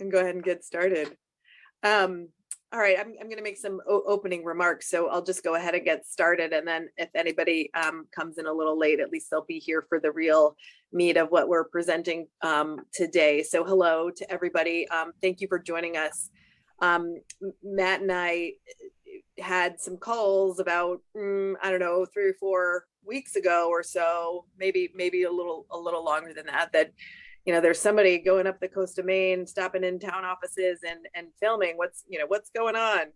can go ahead and get started. All right, I'm going to make some opening remarks, so I'll just go ahead and get started. And then if anybody comes in a little late, at least they'll be here for the real meat of what we're presenting today. So hello to everybody. Thank you for joining us. Matt and I had some calls about, I don't know, 3 or 4 weeks ago or so, maybe a little longer than that, you know, there's somebody going up the coast of Maine, stopping in town offices and filming what's going on.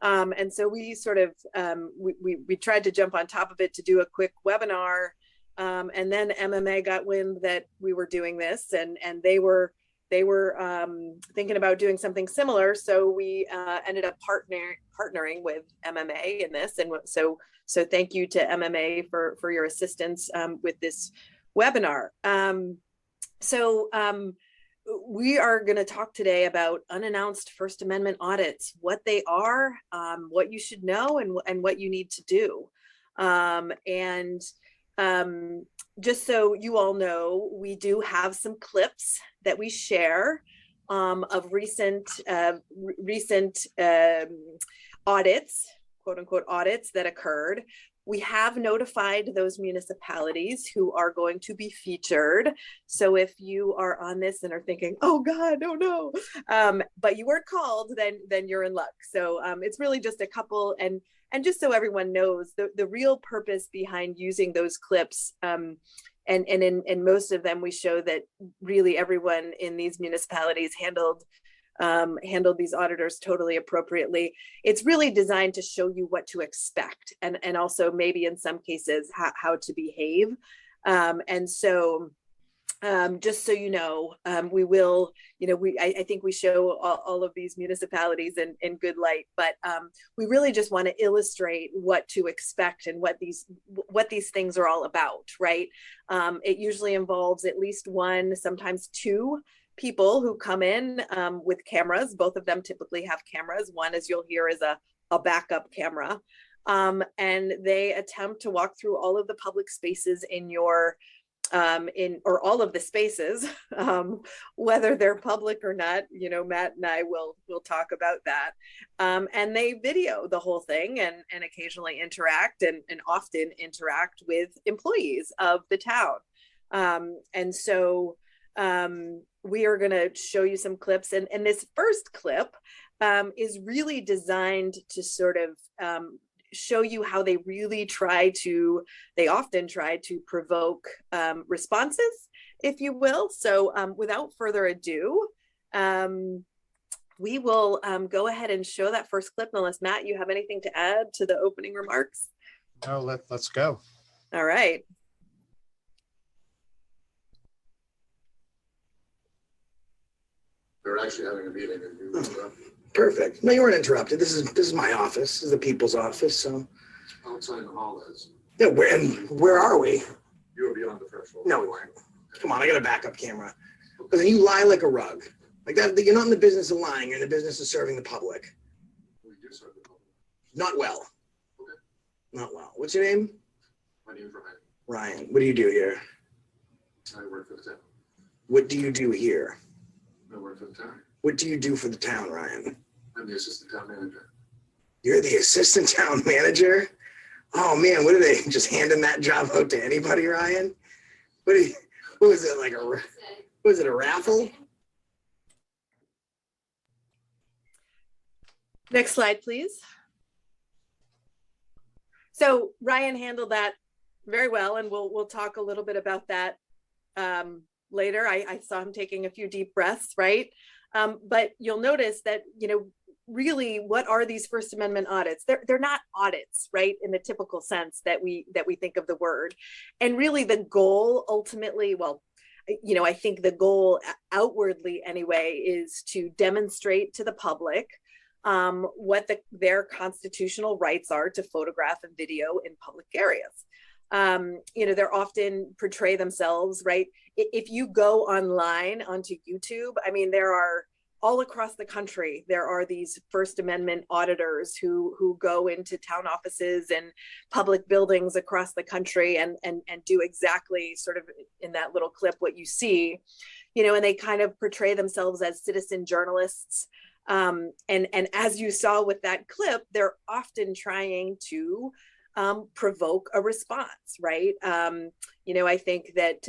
And so we sort of, we tried to jump on top of it to do a quick webinar. And then MMA got wind that we were doing this, and they were thinking about doing something similar. So we ended up partnering with MMA in this. And so thank you to MMA for your assistance with this webinar. So we are going to talk today about unannounced First Amendment audits, what they are, what you should know, and what you need to do. Just so you all know, we do have some clips that we share of recent audits, quote unquote audits that occurred. We have notified those municipalities who are going to be featured. So if you are on this and are thinking, oh God, oh no, but you weren't called, then you're in luck. So it's really just a couple, and just so everyone knows, the real purpose behind using those clips, and in most of them, we show that really everyone in these municipalities handled these auditors totally appropriately. It's really designed to show you what to expect, and also maybe in some cases how to behave. Just so you know, we will, I think we show all of these municipalities in good light, but we really just want to illustrate what to expect and what these things are all about, right? It usually involves at least one, sometimes 2 people who come in with cameras. Both of them typically have cameras. One, as you'll hear, is a backup camera. And they attempt to walk through all of the public spaces in your or all of the spaces, whether they're public or not. Matt and I will talk about that. And they video the whole thing and occasionally interact and often interact with employees of the town. We are going to show you some clips, and this first clip is really designed to sort of show you how they often try to provoke responses, if you will. So without further ado, we will go ahead and show that first clip, unless Matt, you have anything to add to the opening remarks? No, let's go. All right. They're actually having a meeting and you interrupt. Perfect. No, you weren't interrupted. This is my office. This is the people's office. So Outside in the hall is. yeah, where are we? You were beyond the threshold. No, we weren't. Come on, I got a backup camera. Because then you lie like a rug. Like that, you're not in the business of lying. You're in the business of serving the public. We do serve the public. Not well. Okay. Not well. What's your name? My name is Ryan. Ryan. What do you do here? I work for the town. What do you do here? I work for the town. What do you do for the town, Ryan? I'm the assistant town manager. You're the assistant town manager? Oh man, what are they just handing that job out to anybody, Ryan? What was it, like a raffle? Next slide, please. So Ryan handled that very well, and we'll talk a little bit about that later. I saw him taking a few deep breaths, right? But you'll notice that, really, what are these First Amendment audits? They're not audits, right, in the typical sense that we think of the word. And really the goal ultimately, well, I think the goal outwardly anyway is to demonstrate to the public what their constitutional rights are to photograph and video in public areas. They're often portray themselves, right? If you go online onto YouTube, I mean, there are all across the country, there are these First Amendment auditors who go into town offices and public buildings across the country and do exactly sort of in that little clip what you see. and they kind of portray themselves as citizen journalists. And as you saw with that clip, they're often trying to provoke a response, right? I think that,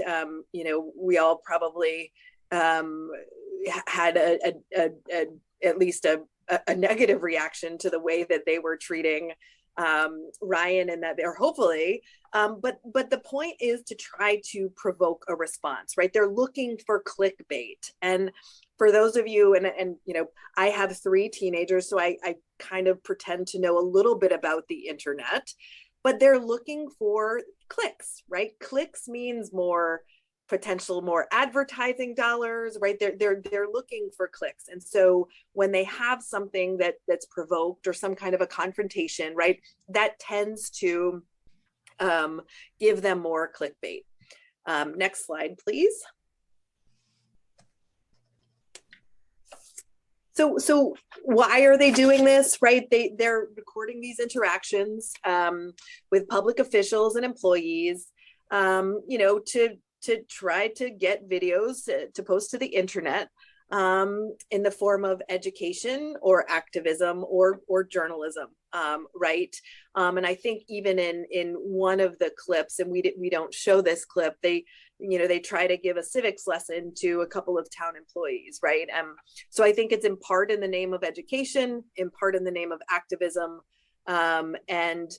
we all probably had at least a negative reaction to the way that they were treating Ryan, and that they're hopefully, but the point is to try to provoke a response, right? They're looking for clickbait. And for those of you, and I have 3 teenagers, so I kind of pretend to know a little bit about the internet, but they're looking for clicks, right? Clicks means more advertising dollars, right? They're looking for clicks. And so when they have something that's provoked or some kind of a confrontation, right, that tends to give them more clickbait. Next slide, please. So why are they doing this, right? They're recording these interactions with public officials and employees, to try to get videos to post to the internet in the form of education or activism or journalism, right? And I think even in one of the clips, and we don't show this clip, they try to give a civics lesson to a couple of town employees, right? So I think it's in part in the name of education, in part in the name of activism, and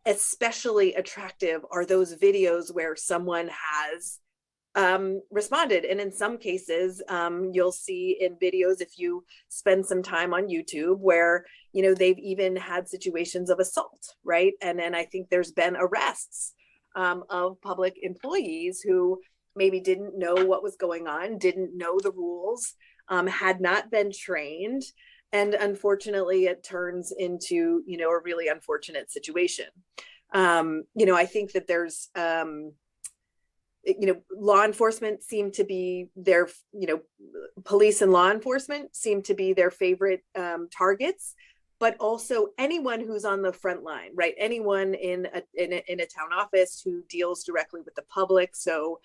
especially attractive are those videos where someone has responded. And in some cases, you'll see in videos, if you spend some time on YouTube, where, they've even had situations of assault, right? And then I think there's been arrests of public employees who maybe didn't know what was going on, didn't know the rules, had not been trained. And unfortunately, it turns into, a really unfortunate situation. I think that there's, law enforcement seem to be their, police and law enforcement seem to be their favorite targets, but also anyone who's on the front line, right? Anyone in a town office who deals directly with the public. So,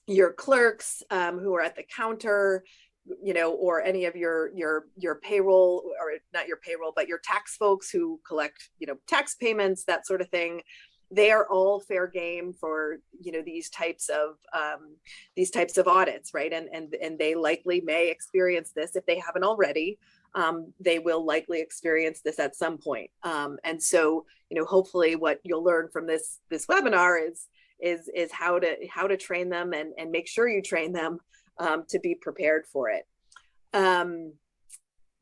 your clerks who are at the counter, or any of your payroll, or not your payroll, but your tax folks who collect, tax payments, that sort of thing. They are all fair game for, these types of audits, right? And they likely may experience this if they haven't already. They will likely experience this at some point. And so, hopefully what you'll learn from this webinar is how to train them and make sure you train them to be prepared for it.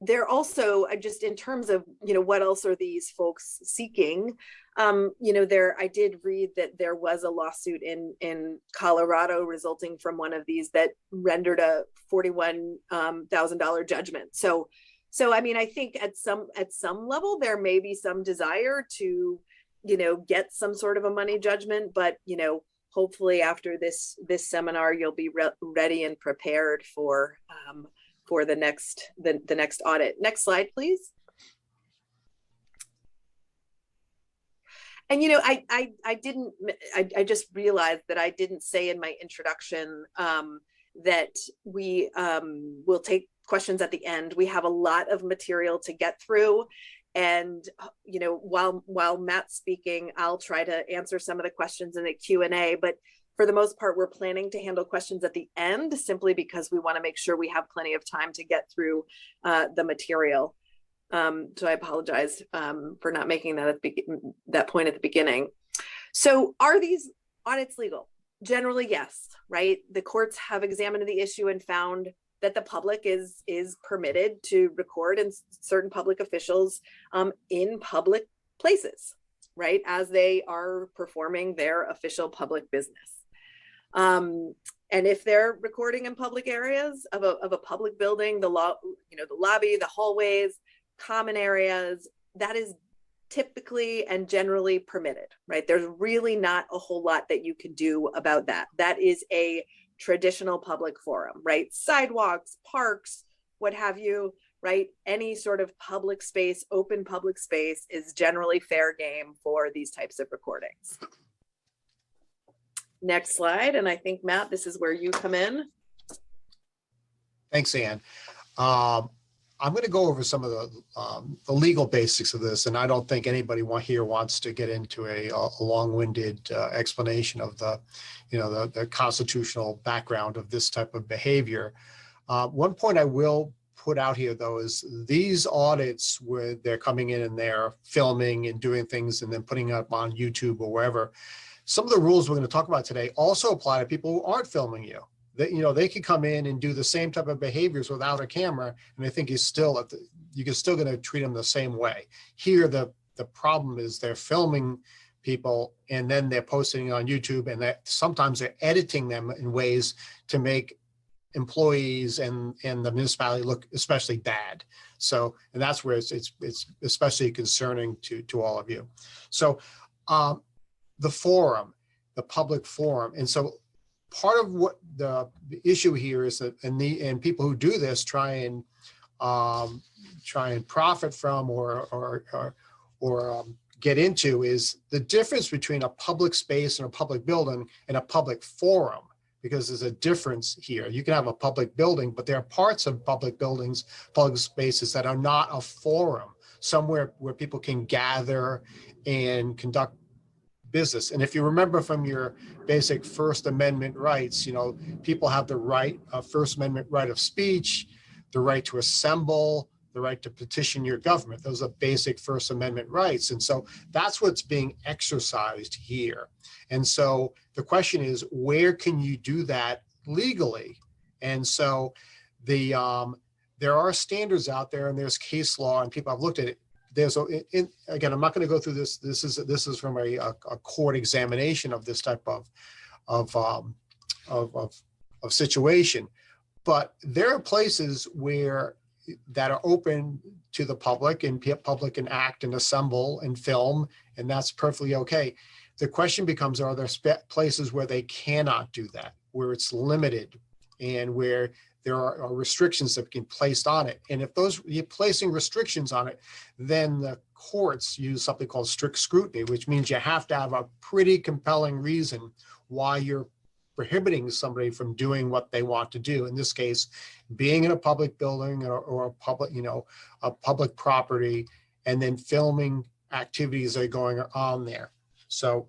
They're also, just in terms of, what else are these folks seeking? I did read that there was a lawsuit in Colorado resulting from one of these that rendered a $41,000 judgment. So I mean, I think at some level there may be some desire to, get some sort of a money judgment, but hopefully after this seminar, you'll be ready and prepared for the next audit. Next slide, please. And I just realized that I didn't say in my introduction that we will take questions at the end. We have a lot of material to get through. And, while Matt's speaking, I'll try to answer some of the questions in the Q&A, but for the most part, we're planning to handle questions at the end, simply because we want to make sure we have plenty of time to get through the material. So I apologize for not making that point at the beginning. So are these audits legal? Generally, yes, right? The courts have examined the issue and found that the public is permitted to record and certain public officials in public places, right, as they are performing their official public business. And if they're recording in public areas of a public building, the lobby, the hallways, common areas, that is typically and generally permitted, right? There's really not a whole lot that you can do about that. That is a traditional public forum, right? Sidewalks, parks, what have you, right? Any sort of public space, open public space is generally fair game for these types of recordings. Next slide. And I think, Matt, this is where you come in. Thanks, Ann. I'm going to go over some of the legal basics of this, and I don't think anybody here wants to get into a long-winded explanation of the constitutional background of this type of behavior. One point I will put out here, though, is these audits where they're coming in and they're filming and doing things and then putting up on YouTube or wherever. Some of the rules we're going to talk about today also apply to people who aren't filming you. They can come in and do the same type of behaviors without a camera, and I think you're still going to treat them the same way. Here, the problem is they're filming people and then they're posting it on YouTube, and that sometimes they're editing them in ways to make employees and the municipality look especially bad. So, and that's where it's especially concerning to all of you. So, the forum, the public forum, and so part of what the issue here is that, and people who do this try and profit from or get into, is the difference between a public space and a public building and a public forum, because there's a difference here. You can have a public building, but there are parts of public buildings, public spaces that are not a forum, somewhere where people can gather and conduct business. And if you remember from your basic First Amendment rights, people have the right, First Amendment right of speech, the right to assemble, the right to petition your government. Those are basic First Amendment rights. And so that's what's being exercised here. And so the question is, where can you do that legally? And so there are standards out there, and there's case law, and people have looked at it. Again, I'm not going to go through this. This is from a court examination of this type of situation. But there are places that are open to the public, and public can act and assemble and film, and that's perfectly okay. The question becomes, are there places where they cannot do that, where it's limited, and where there are restrictions that can be placed on it? And if you're placing restrictions on it, then the courts use something called strict scrutiny, which means you have to have a pretty compelling reason why you're prohibiting somebody from doing what they want to do. In this case, being in a public building or a public property, and then filming activities that are going on there. So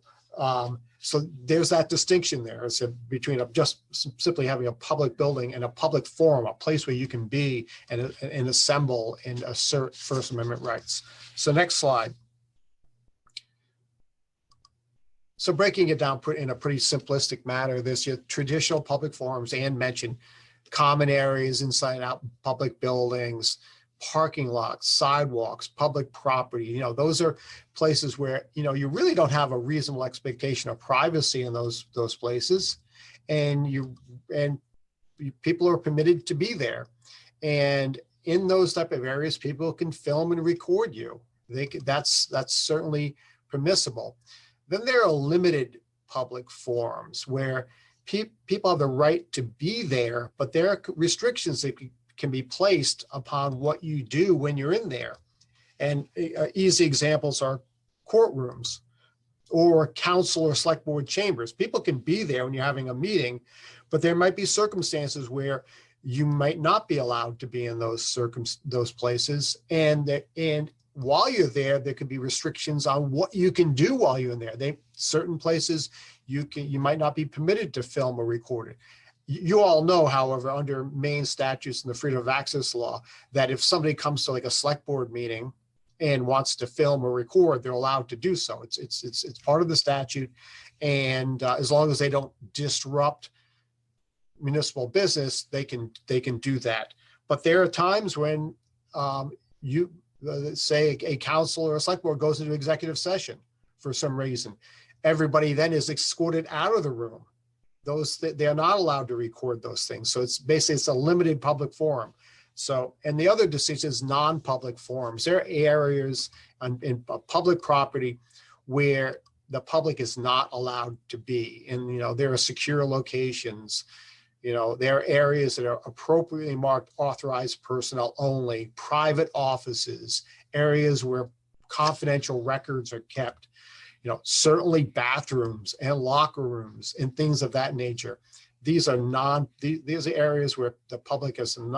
there's that distinction there. So between just simply having a public building and a public forum, a place where you can be and assemble and assert First Amendment rights. So next slide. So breaking it down in a pretty simplistic manner, there's your traditional public forums, and mentioned common areas inside out public buildings, parking lots, sidewalks, public property. Those are places where, you really don't have a reasonable expectation of privacy in those places. And people are permitted to be there. And in those type of areas, people can film and record you. That's certainly permissible. Then there are limited public forums where people have the right to be there, but there are restrictions that can be placed upon what you do when you're in there. And easy examples are courtrooms or council or select board chambers. People can be there when you're having a meeting, but there might be circumstances where you might not be allowed to be in those places. And while you're there, there could be restrictions on what you can do while you're in there. Certain places you might not be permitted to film or record it. You all know, however, under Maine statutes and the freedom of access law, that if somebody comes to like a select board meeting and wants to film or record, they're allowed to do so. It's part of the statute, and as long as they don't disrupt municipal business, they can do that. But there are times when say a council or a select board goes into executive session for some reason. Everybody then is escorted out of the room. They're not allowed to record those things. So it's a limited public forum. So, and the other distinction is non-public forums. There are areas in public property where the public is not allowed to be. And, there are secure locations. There are areas that are appropriately marked authorized personnel only, private offices, areas where confidential records are kept. certainly bathrooms and locker rooms and things of that nature. These are these are areas where the public doesn't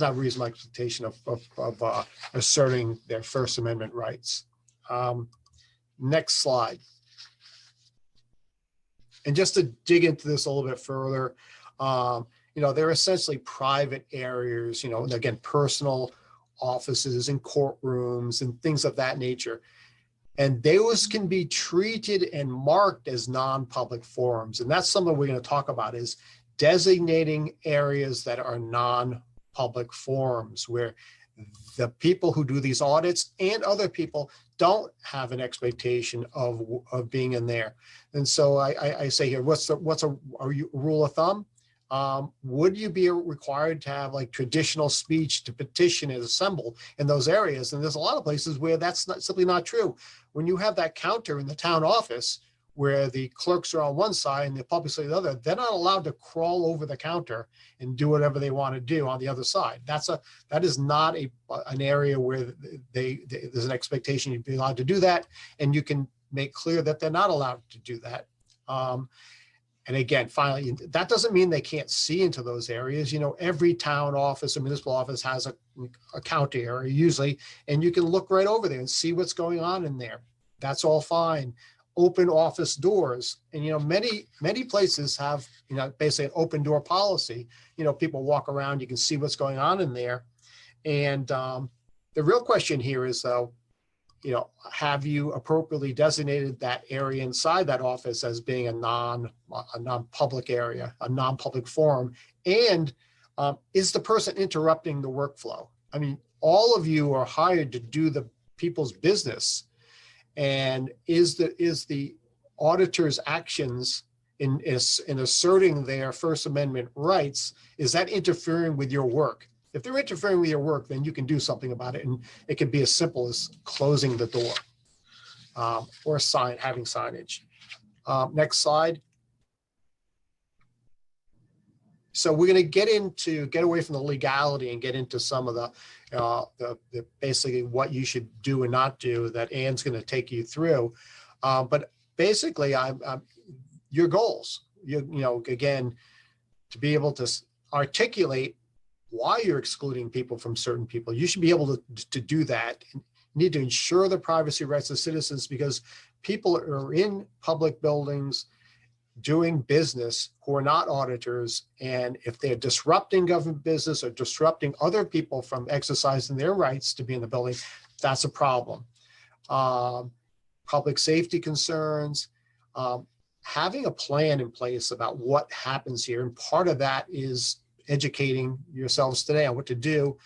have reasonable expectation of asserting their First Amendment rights. Next slide. And just to dig into this a little bit further, they're essentially private areas, and again, personal offices and courtrooms and things of that nature. And those can be treated and marked as non-public forums. And that's something we're going to talk about, is designating areas that are non-public forums, where the people who do these audits and other people don't have an expectation of being in there. And so I say here, what's a rule of thumb? Would you be required to have like traditional speech to petition and assemble in those areas? And there's a lot of places where that's simply not true. When you have that counter in the town office where the clerks are on one side and the public's on the other, they're not allowed to crawl over the counter and do whatever they want to do on the other side. That is not an area where there's an expectation you'd be allowed to do that, and you can make clear that they're not allowed to do that. And again, finally, that doesn't mean they can't see into those areas. Every town office or municipal office has a counter area usually, and you can look right over there and see what's going on in there. That's all fine. Open office doors. And, many places have, basically an open door policy. People walk around, you can see what's going on in there. And the real question here is, though, have you appropriately designated that area inside that office as being a non-public area, a non-public forum? And is the person interrupting the workflow? I mean, all of you are hired to do the people's business. And is the auditor's actions in asserting their First Amendment rights, is that interfering with your work? If they're interfering with your work, then you can do something about it. And it can be as simple as closing the door or having signage. Next slide. So we're going to get away from the legality and get into some of the basically what you should do and not do that Ann's going to take you through. But basically, your goals, again, to be able to articulate why you're excluding people from certain people. You should be able to do that. You need to ensure the privacy rights of citizens, because people are in public buildings doing business who are not auditors. And if they're disrupting government business or disrupting other people from exercising their rights to be in the building, that's a problem. Public safety concerns, having a plan in place about what happens here. And part of that is educating yourselves today on what to do,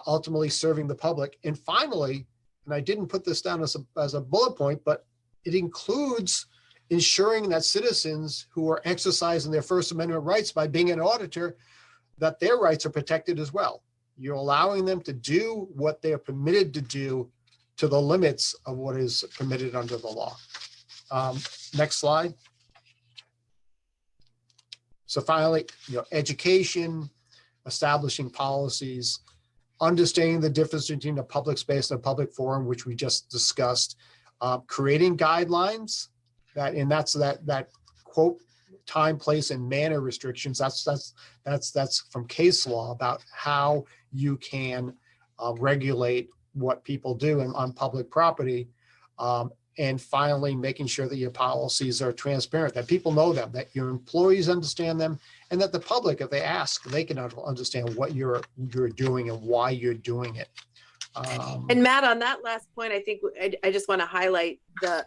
ultimately serving the public. And finally, and I didn't put this down as a bullet point, but it includes ensuring that citizens who are exercising their First Amendment rights by being an auditor, that their rights are protected as well. You're allowing them to do what they are permitted to do to the limits of what is permitted under the law. Next slide. So finally, education, establishing policies, understanding the difference between a public space and a public forum, which we just discussed, creating guidelines that quote time, place, and manner restrictions. That's from case law about how you can regulate what people do on public property. And finally, making sure that your policies are transparent, that people know them, that your employees understand them, and that the public, if they ask, they can understand what you're doing and why you're doing it. And Matt, on that last point, I think I just want to highlight the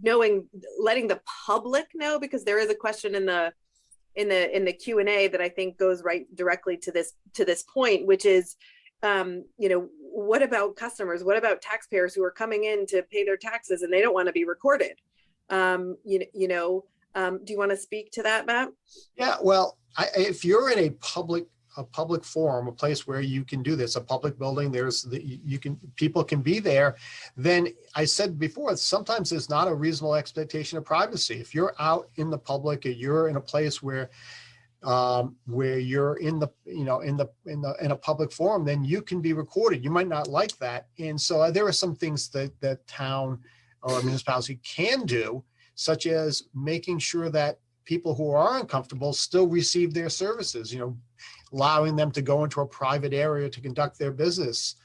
letting the public know, because there is a question in the Q&A that I think goes right directly to this point, which is, what about customers? What about taxpayers who are coming in to pay their taxes and they don't want to be recorded? Do you want to speak to that, Matt? Yeah, well, if you're in a public forum, a place where you can do this, a public building, people can be there, then I said before, sometimes there's not a reasonable expectation of privacy. If you're out in the public or you're in a place where where you're in a public forum, then you can be recorded. You might not like that. And so there are some things that town or municipality can do, such as making sure that people who are uncomfortable still receive their services, allowing them to go into a private area to conduct their business.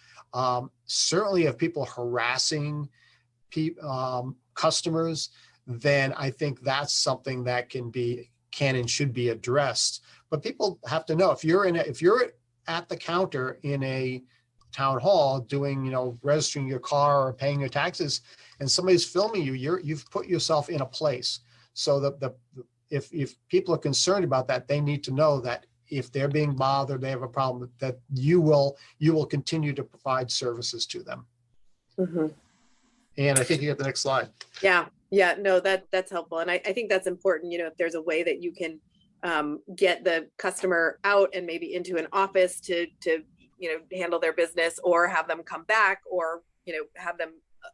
Certainly if people harassing customers, then I think that's something that can and should be addressed. But people have to know, if you're at the counter in a town hall doing, registering your car or paying your taxes, and somebody's filming you, you've put yourself in a place. So if people are concerned about that, they need to know that if they're being bothered, they have a problem, that you will continue to provide services to them. Mm-hmm. And I think you get the next slide. Yeah, no, that's helpful. And I think that's important, if there's a way that you can get the customer out and maybe into an office to handle their business, or have them come back, or,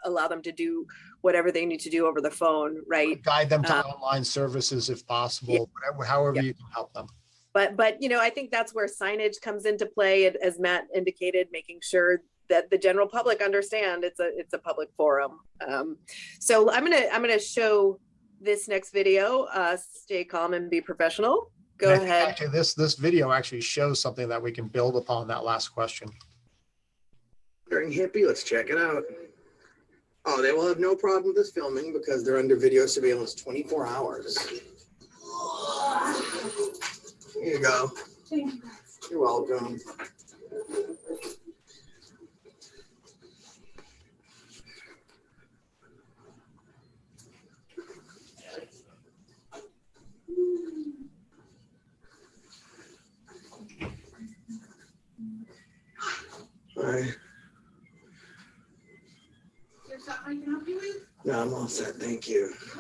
allow them to do whatever they need to do over the phone, right? Guide them to online services if possible, however you can help them. But I think that's where signage comes into play, as Matt indicated, making sure that the general public understand it's a public forum. So I'm gonna show this next video. Stay calm and be professional. Go ahead. Actually, this video actually shows something that we can build upon that last question. During hippie, let's check it out. Oh, they will have no problem with this filming because they're under video surveillance 24 hours. Here you go. Thank you. You're welcome. Hi. Is there something I can help you with? No, I'm all set. Thank you. You're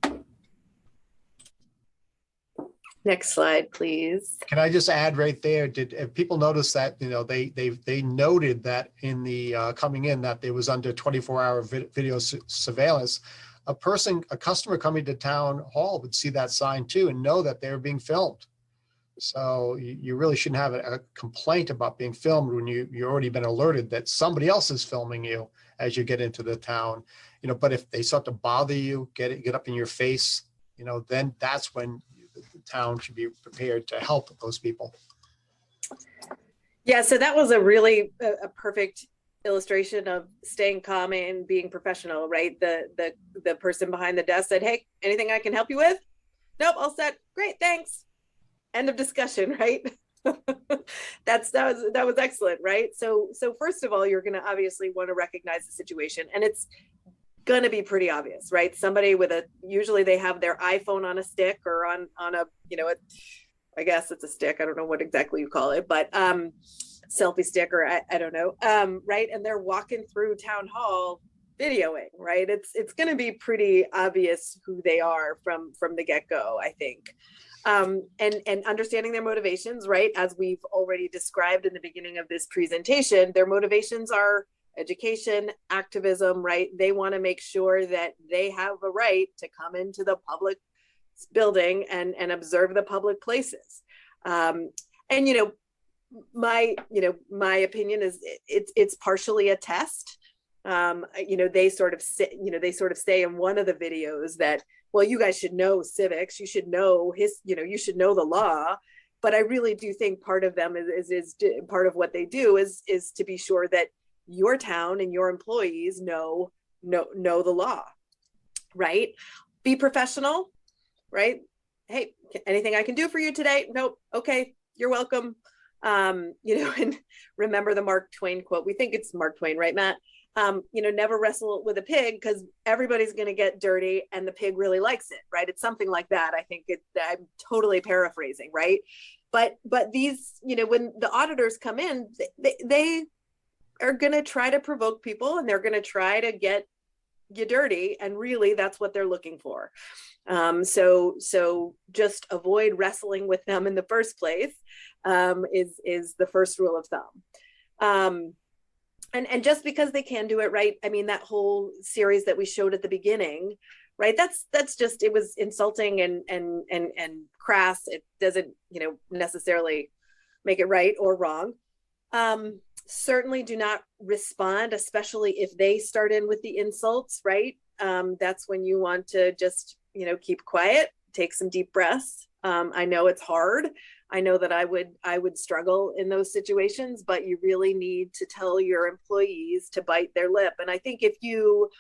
welcome. Next slide, please. Can I just add right there? If people notice that, they noted that in the coming in that there was under 24-hour video surveillance. A customer coming to town hall would see that sign too and know that they're being filmed. So you really shouldn't have a complaint about being filmed when you've already been alerted that somebody else is filming you as you get into the town. But if they start to bother you, get up in your face, then that's when the town should be prepared to help those people. Yeah, so that was a really a perfect illustration of staying calm and being professional, right? The person behind the desk said, "Hey, anything I can help you with?" "Nope, all set." "Great, thanks." End of discussion, right? that was excellent, right? So first of all, you're going to obviously want to recognize the situation, and it's going to be pretty obvious, right? Somebody usually they have their iPhone on a stick or on a, I guess it's a stick. I don't know what exactly you call it, but selfie stick, or I don't know, right? And they're walking through town hall videoing, right? It's going to be pretty obvious who they are from the get-go, I think. And understanding their motivations, right? As we've already described in the beginning of this presentation, their motivations are education, activism, right? They want to make sure that they have a right to come into the public building and observe the public places. And my opinion is it's partially a test. They sort of say in one of the videos that, well, you guys should know civics, you should know you should know the law. But I really do think part of them is part of what they do is to be sure that your town and your employees know the law, right? Be professional, right? "Hey, anything I can do for you today?" "Nope." "Okay, you're welcome." And remember the Mark Twain quote. We think it's Mark Twain, right, Matt? Never wrestle with a pig because everybody's going to get dirty and the pig really likes it, right? It's something like that. I think I'm totally paraphrasing, right? But these, when the auditors come in, they are going to try to provoke people, and they're going to try to get you dirty. And really that's what they're looking for. So just avoid wrestling with them in the first place, is the first rule of thumb. And just because they can do it right, I mean, that whole series that we showed at the beginning, right? That's just, it was insulting and crass. It doesn't, necessarily make it right or wrong. Certainly do not respond, especially if they start in with the insults, right? That's when you want to just, keep quiet, take some deep breaths. I know it's hard. I know that I would struggle in those situations, but you really need to tell your employees to bite their lip. And I think if you,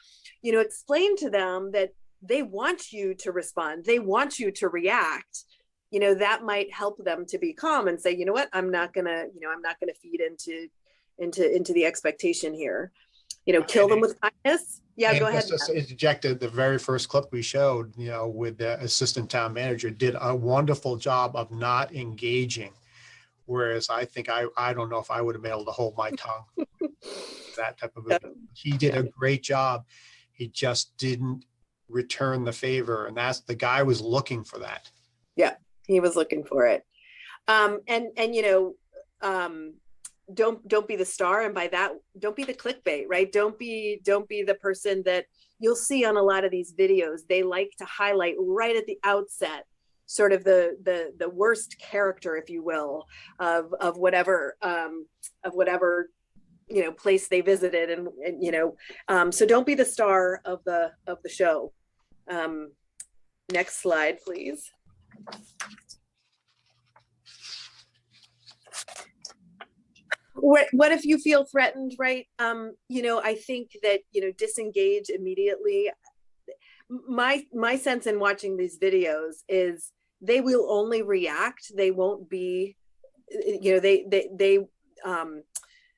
explain to them that they want you to respond, they want you to react, that might help them to be calm and say, you know what, I'm not gonna feed into the expectation here. Kill them with kindness. Yeah, go ahead. Just to interject, the very first clip we showed, with the assistant town manager did a wonderful job of not engaging. Whereas I think I don't know if I would have been able to hold my tongue. That type of he did a great job. He just didn't return the favor. And the guy was looking for that. Yeah, he was looking for it. Don't be the star, and by that, don't be the clickbait, right? Don't be the person that you'll see on a lot of these videos. They like to highlight right at the outset sort of the worst character, if you will, of whatever place they visited, and so don't be the star of the show. Next slide, please. What if you feel threatened, right? I think that, disengage immediately. My sense in watching these videos is they will only react. They won't be,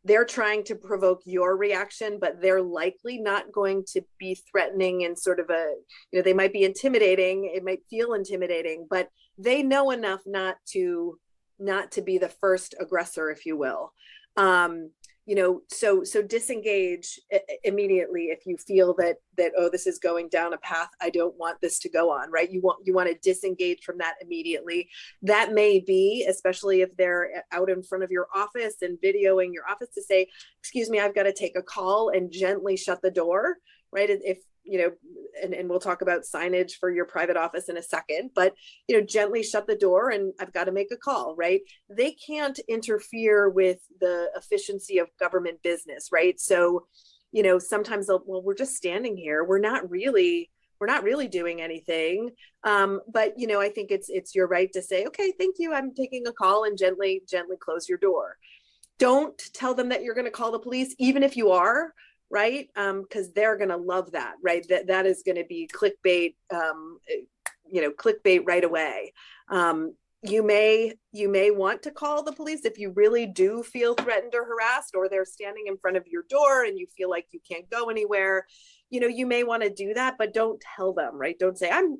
they're trying to provoke your reaction, but they're likely not going to be threatening in sort of they might be intimidating. It might feel intimidating, but they know enough not to be the first aggressor, if you will. So disengage immediately if you feel that, oh, this is going down a path I don't want this to go on, right? You want to disengage from that immediately. That may be, especially if they're out in front of your office and videoing your office, to say, excuse me, I've got to take a call, and gently shut the door, right? If and we'll talk about signage for your private office in a second, but, gently shut the door, and I've got to make a call, right? They can't interfere with the efficiency of government business, right? So, sometimes well, we're just standing here. We're not really doing anything. But, I think it's your right to say, okay, thank you, I'm taking a call, and gently close your door. Don't tell them that you're going to call the police, even if you are, right? Because they're going to love that, right? That is going to be clickbait, clickbait right away. You may want to call the police if you really do feel threatened or harassed, or they're standing in front of your door and you feel like you can't go anywhere. You may want to do that, but don't tell them, right? Don't say, I'm,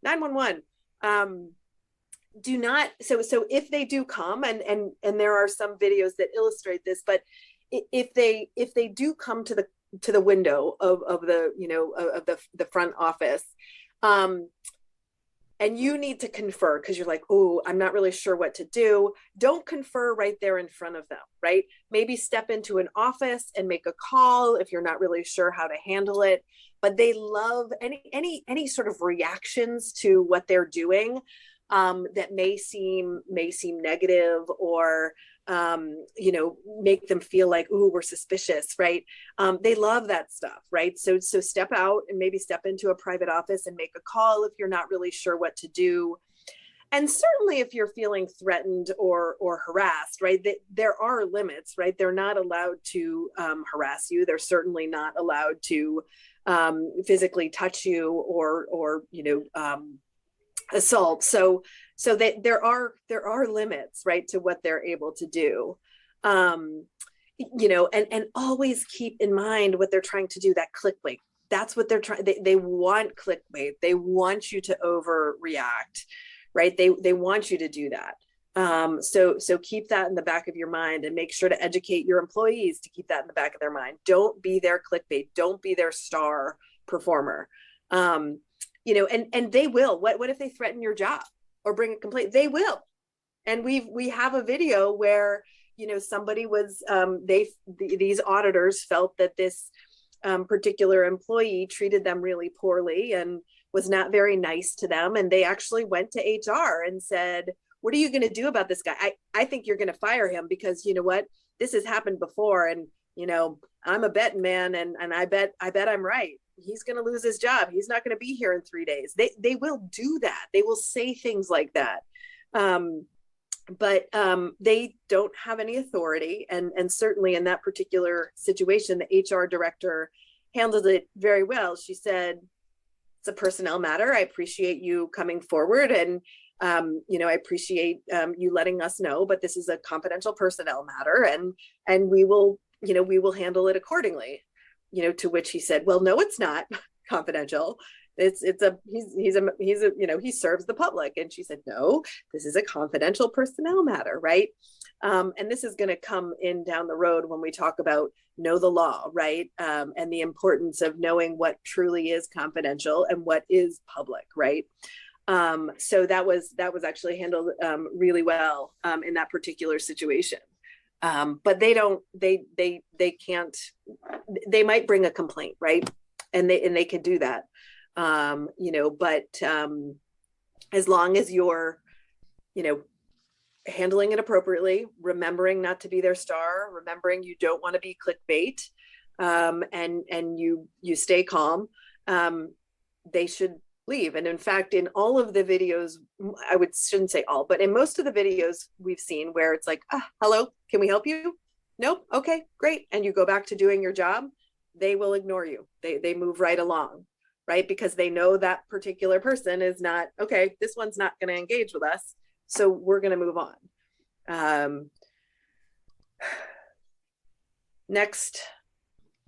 911. Do not. So if they do come, and there are some videos that illustrate this, but if they do come to the window of the front office, and you need to confer because you're like, oh, I'm not really sure what to do. Don't confer right there in front of them, right? Maybe step into an office and make a call if you're not really sure how to handle it. But they love any sort of reactions to what they're doing that may seem negative, or make them feel like, ooh, we're suspicious, right? They love that stuff, right? So step out and maybe step into a private office and make a call if you're not really sure what to do. And certainly if you're feeling threatened or harassed, right, there are limits, right? They're not allowed to harass you. They're certainly not allowed to physically touch you or assault. So that there are limits, right, to what they're able to do. And always keep in mind what they're trying to do, that clickbait. That's what they're trying. They want clickbait. They want you to overreact, right? They want you to do that. So keep that in the back of your mind, and make sure to educate your employees to keep that in the back of their mind. Don't be their clickbait. Don't be their star performer. And they will. What if they threaten your job or bring a complaint? They will. And we have a video where, somebody was, these auditors felt that this particular employee treated them really poorly and was not very nice to them. And they actually went to HR and said, what are you going to do about this guy? I think you're going to fire him because you know what? This has happened before. And, you know, I'm a betting man and I bet I'm right. He's going to lose his job. He's not going to be here in 3 days. They will do that. They will say things like that. But they don't have any authority. And certainly in that particular situation, the HR director handled it very well. She said, it's a personnel matter. I appreciate you coming forward and, you know, I appreciate you letting us know, but this is a confidential personnel matter and we will, you know, we will handle it accordingly. You know, to which he said, well, no, it's not confidential. He's a, you know, he serves the public. And she said, no, this is a confidential personnel matter, right? And this is going to come in down the road when we talk about know the law, right? And the importance of knowing what truly is confidential and what is public, right? So that was actually handled really well in that particular situation. But they can't, they might bring a complaint, right? And they can do that. You know, but as long as you're, you know, handling it appropriately, remembering not to be their star, remembering you don't want to be clickbait, and you stay calm, they should leave. And in fact, in all of the videos, shouldn't say all, but in most of the videos we've seen where it's like, hello, can we help you? Nope. Okay, great. And you go back to doing your job, they will ignore you. They move right along, right? Because they know that particular person is not, okay, this one's not going to engage with us. So we're going to move on. Next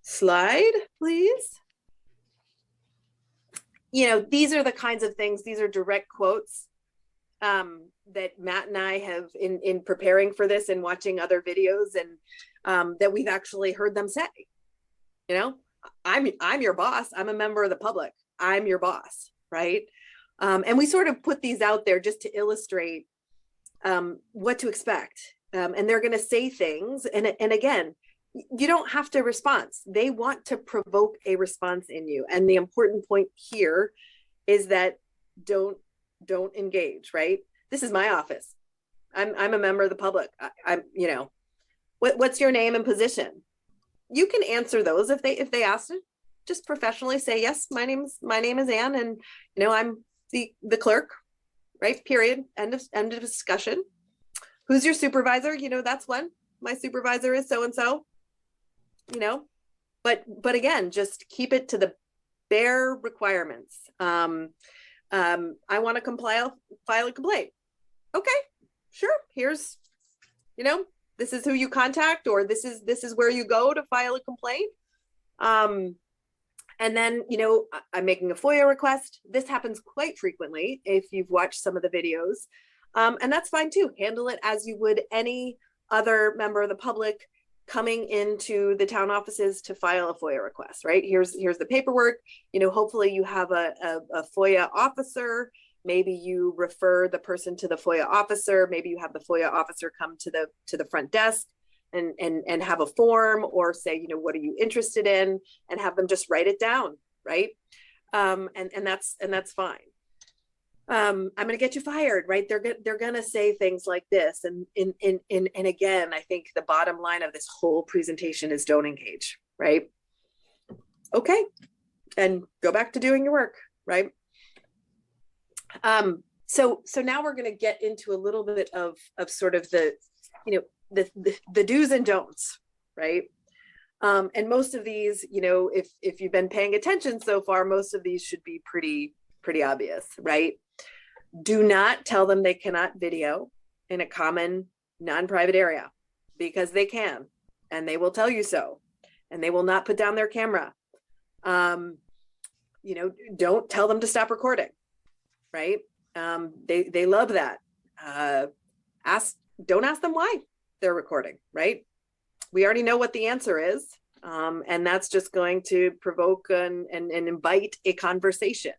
slide, please. You know, these are the kinds of things, these are direct quotes that Matt and I have in preparing for this and watching other videos and that we've actually heard them say, you know, I'm your boss. I'm a member of the public. I'm your boss, right? And we sort of put these out there just to illustrate what to expect. And they're going to say things. And again, you don't have to respond. They want to provoke a response in you. And the important point here is that don't engage, right? This is my office. I'm a member of the public. I'm, you know, what's your name and position? You can answer those if they ask it. Just professionally say, yes, my name is Ann, and you know, I'm the clerk, right? Period. End of discussion. Who's your supervisor? You know, that's one. My supervisor is so and so. You know, but again, just keep it to the bare requirements. I want to file a complaint. Okay, sure. Here's, you know, this is who you contact, or this is where you go to file a complaint. And then, you know, I'm making a FOIA request. This happens quite frequently if you've watched some of the videos. And that's fine too. Handle it as you would any other member of the public coming into the town offices to file a FOIA request, right? Here's the paperwork. You know, hopefully you have a FOIA officer. Maybe you refer the person to the FOIA officer. Maybe you have the FOIA officer come to the front desk and have a form, or say, you know, what are you interested in, and have them just write it down, right? And that's fine. I'm going to get you fired, right? They're going to say things like this. And again, I think the bottom line of this whole presentation is don't engage, right? Okay. And go back to doing your work, right? So now we're going to get into a little bit of sort of the, you know, the do's and don'ts, right? And most of these, you know, if you've been paying attention so far, most of these should be pretty obvious, right? Do not tell them they cannot video in a common non-private area, because they can, and they will tell you so, and they will not put down their camera. You know, don't tell them to stop recording, right? They love that. Don't ask them why they're recording, right? We already know what the answer is. And that's just going to provoke and invite a conversation.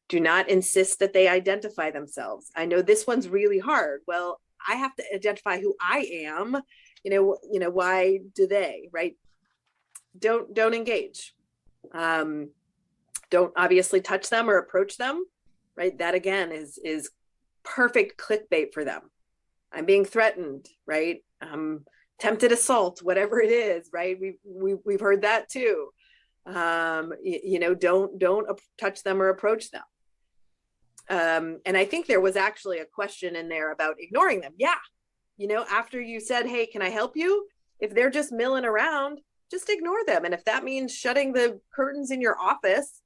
Do not insist that they identify themselves. I know this one's really hard. Well, I have to identify who I am. You know, why do they, right? don't engage. Don't obviously touch them or approach them, right? That again is perfect clickbait for them. I'm being threatened, right? Tempted assault, whatever it is, right? We've heard that too. Don't touch them or approach them. And I think there was actually a question in there about ignoring them. Yeah. After you said, hey, can I help you? If they're just milling around, just ignore them. And if that means shutting the curtains in your office,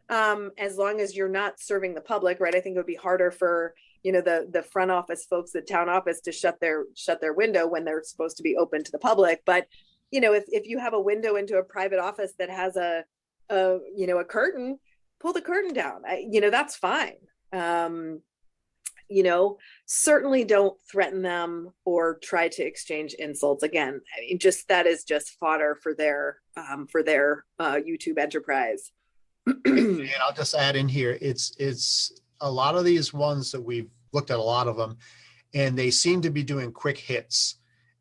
as long as you're not serving the public, right? I think it would be harder for, the front office folks, the town office, to shut their window when they're supposed to be open to the public. But, if you have a window into a private office that has a curtain, pull the curtain down. That's fine. Certainly don't threaten them or try to exchange insults. Again, that is just fodder for their YouTube enterprise. And I'll just add in here, it's a lot of these ones that we've looked at, a lot of them, and they seem to be doing quick hits,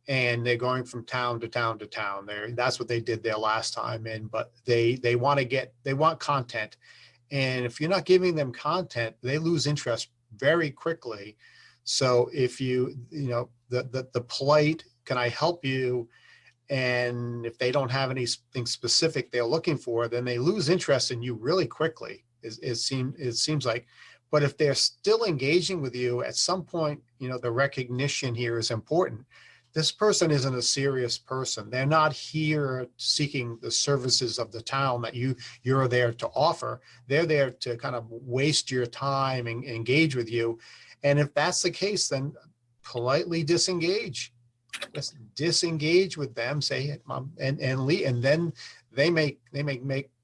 and they're going from town to town to town. That's what they did there last time. But they want content. And if you're not giving them content, they lose interest very quickly. So if the polite, can I help you? And if they don't have anything specific they're looking for, then they lose interest in you really quickly. It seems like. But if they're still engaging with you, at some point, the recognition here is important. This person isn't a serious person. They're not here seeking the services of the town that you're there to offer. They're there to kind of waste your time and engage with you. And if that's the case, then politely disengage. Just disengage with them, say, and leave, and then they may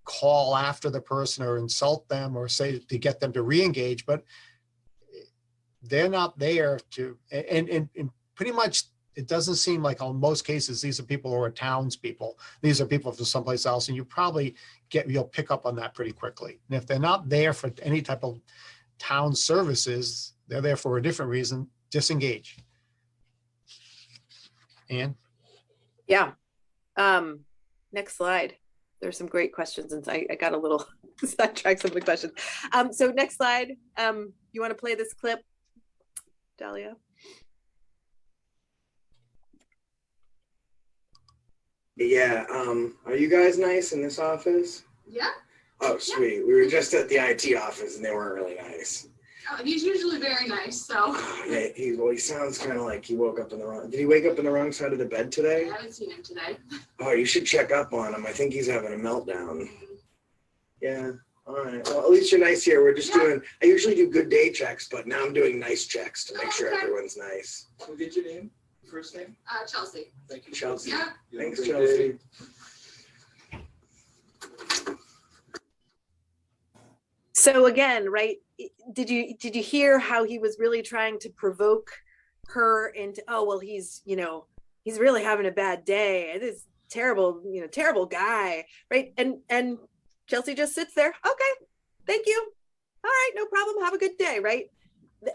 call after the person or insult them or say to get them to re-engage, but they're not there to, and pretty much it doesn't seem like on most cases, these are people who are townspeople. These are people from someplace else, and you'll pick up on that pretty quickly. And if they're not there for any type of town services, they're there for a different reason, disengage. Ann? Yeah. Next slide. There's some great questions, and I got a little sidetracked some of the questions. So next slide. You want to play this clip, Dahlia? Yeah. Are you guys nice in this office? Yeah. Oh, sweet. We were just at the IT office and they weren't really nice. Oh, he's usually very nice, so. Oh, yeah, he sounds kind of like he woke up in the wrong. Did he wake up in the wrong side of the bed today? I haven't seen him today. Oh, you should check up on him. I think he's having a meltdown. Yeah. All right. Well, at least you're nice here. We're just doing. I usually do good day checks, but now I'm doing nice checks to make sure everyone's nice. We'll get your name, first name. Chelsea. Thank you, Chelsea. Yeah. Thanks, Chelsea. So again, right? Did you hear how he was really trying to provoke her into, oh, well, he's really having a bad day. This terrible, terrible guy, right? And Chelsea just sits there. Okay, thank you. All right, no problem. Have a good day, right?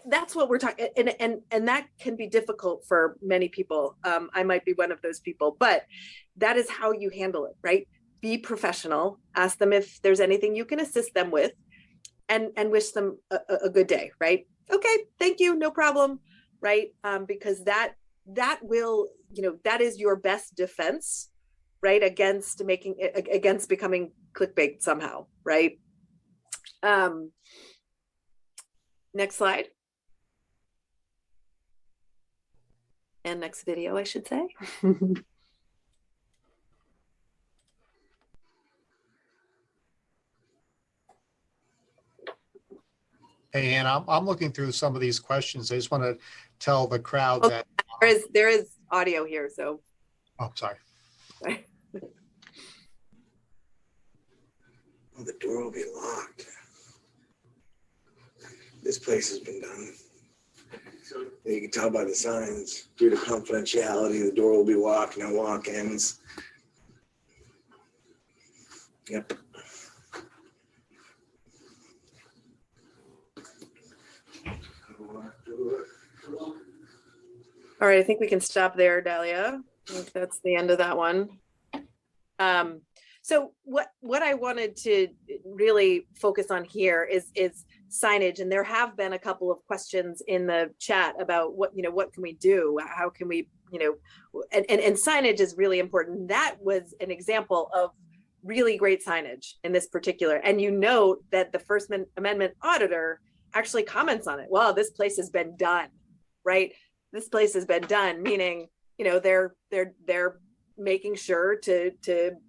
That's what we're talking, and that can be difficult for many people. I might be one of those people, but that is how you handle it, right? Be professional. Ask them if there's anything you can assist them with. And wish them a good day, right? Okay, thank you, no problem, right? Because that will, that is your best defense, right? Against becoming clickbait somehow, right? Next slide. And next video, I should say. And I'm looking through some of these questions. I just want to tell the crowd that there is audio here. So, oh, sorry. Oh, the door will be locked. This place has been done. So You can tell by the signs. Due to confidentiality, the door will be locked. No walk-ins. Yep. All right, I think we can stop there, Dahlia. I think that's the end of that one. So what I wanted to really focus on here is signage, and there have been a couple of questions in the chat about what can we do, how can we, and signage is really important. That was an example of really great signage in this particular, and you note that the First Amendment auditor actually comments on it. Well, this place has been done, right? This place has been done, meaning, they're making sure to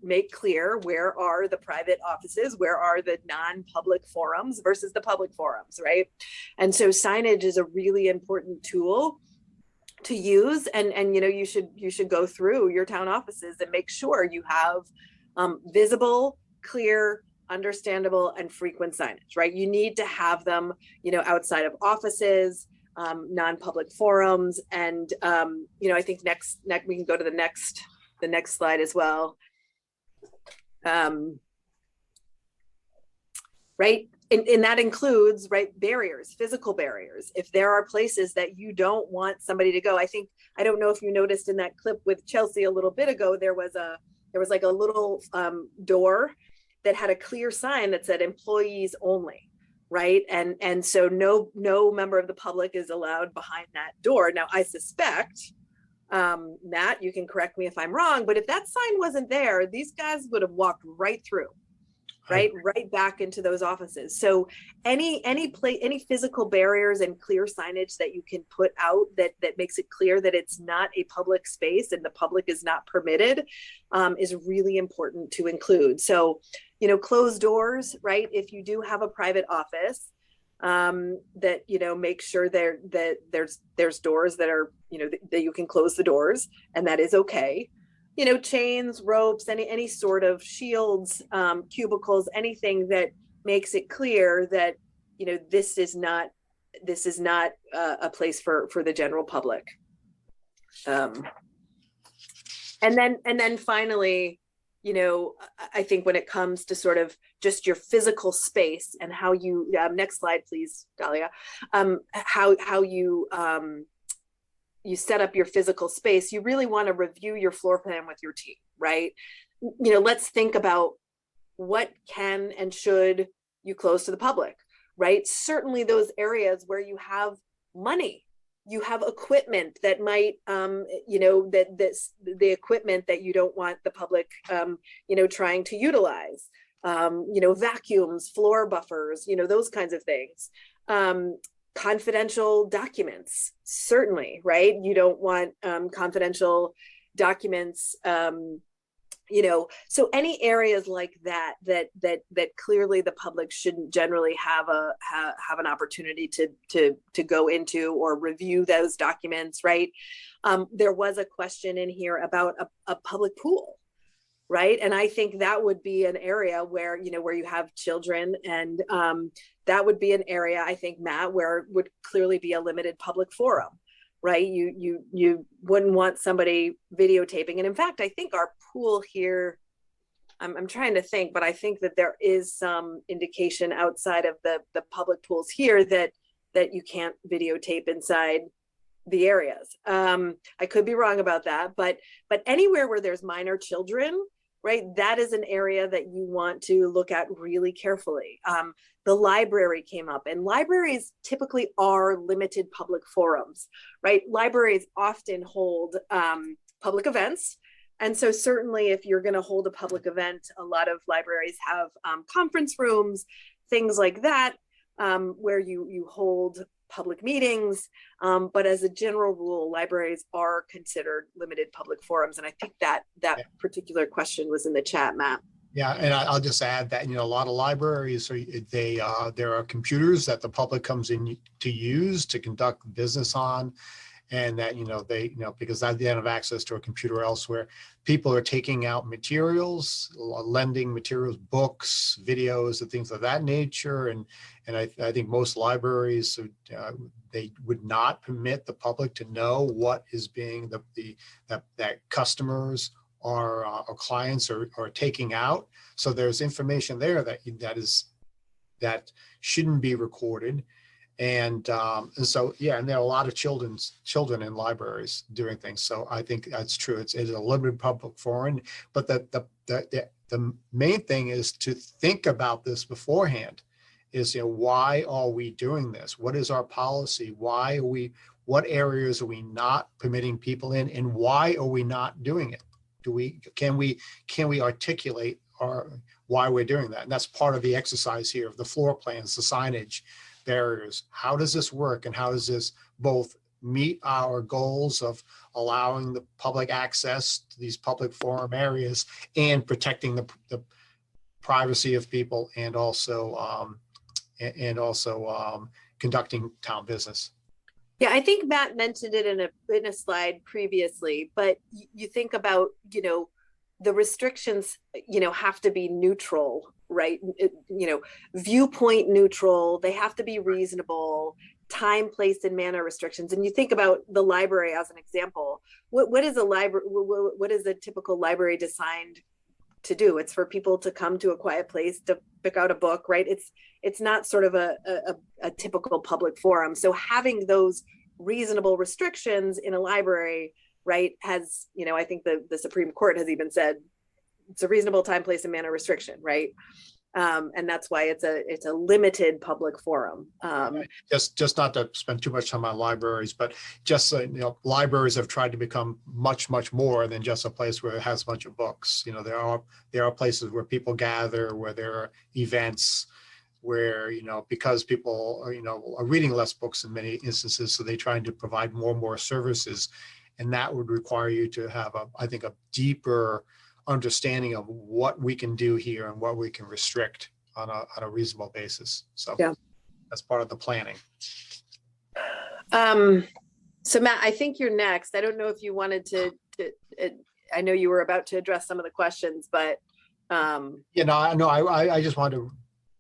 make clear where are the private offices, where are the non-public forums versus the public forums, right? And so signage is a really important tool to use, and you should go through your town offices and make sure you have visible, clear, understandable, and frequent signage, right? You need to have them, outside of offices, non-public forums, and I think next we can go to the next slide as well. Right, and that includes, right, barriers, physical barriers. If there are places that you don't want somebody to go, I don't know if you noticed in that clip with Chelsea a little bit ago, there was like a little door that had a clear sign that said employees only, right? And so no member of the public is allowed behind that door. Now, I suspect, Matt, you can correct me if I'm wrong, but if that sign wasn't there, these guys would have walked right through, right back into those offices. So any physical barriers and clear signage that you can put out that makes it clear that it's not a public space and the public is not permitted, is really important to include. So, closed doors, right? If you do have a private office, that make sure that there's doors that are that you can close the doors, and that is okay. Chains, ropes, any sort of shields, cubicles, anything that makes it clear that this is not a place for the general public. And then finally, I think when it comes to sort of just your physical space and how you, next slide, please, Dahlia, how you set up your physical space, you really want to review your floor plan with your team, right? Let's think about what can and should you close to the public, right? Certainly those areas where you have money, you have equipment that might, the equipment that you don't want the public, trying to utilize, vacuums, floor buffers, those kinds of things. Confidential documents, certainly, right? You don't want confidential documents, so any areas like that clearly the public shouldn't generally have an opportunity to go into or review those documents, right? There was a question in here about a public pool, right? And I think that would be an area where you have children, and that would be an area, I think, Matt, where it would clearly be a limited public forum, right? You wouldn't want somebody videotaping. And in fact, I think our pool here, I'm trying to think, but I think that there is some indication outside of the public pools here that you can't videotape inside the areas. I could be wrong about that, but anywhere where there's minor children, right, that is an area that you want to look at really carefully. The library came up, and libraries typically are limited public forums, right? Libraries often hold public events. And so certainly if you're going to hold a public event, a lot of libraries have conference rooms, things like that, where you hold public meetings. But as a general rule, libraries are considered limited public forums. And I think that particular question was in the chat, Matt. Yeah, and I'll just add that, a lot of libraries, there are computers that the public comes in to use to conduct business on, and that, because they don't have access to a computer elsewhere, people are taking out materials, lending materials, books, videos, and things of that nature. And I think most libraries, they would not permit the public to know what is being that customers or clients are taking out. So there's information there that shouldn't be recorded. And so, yeah, and there are a lot of children in libraries doing things. So I think that's true. It's a limited public forum, but the main thing is to think about this beforehand. Is, why are we doing this? What is our policy? What areas are we not permitting people in, and why are we not doing it? Can we articulate why we're doing that? And that's part of the exercise here of the floor plans, the signage, barriers. How does this work, and how does this both meet our goals of allowing the public access to these public forum areas and protecting the privacy of people, and also conducting town business? Yeah, I think Matt mentioned it in a slide previously, but you think about, the restrictions, have to be neutral, right? Viewpoint neutral, they have to be reasonable, time, place, and manner restrictions. And you think about the library as an example. What is a typical library designed to do? It's for people to come to a quiet place to pick out a book, right? It's not sort of a typical public forum. So having those reasonable restrictions in a library, right, has, I think the Supreme Court has even said it's a reasonable time, place, and manner restriction, right? And that's why it's a limited public forum. Just not to spend too much time on libraries, but just libraries have tried to become much more than just a place where it has a bunch of books. There are places where people gather, where there are events, where because people are reading less books in many instances, so they trying to provide more and more services, and that would require you to have I think a deeper understanding of what we can do here and what we can restrict on a reasonable basis. So yeah, that's part of the planning. So Matt, I think you're next. I don't know if you wanted to I know you were about to address some of the questions, but I just wanted to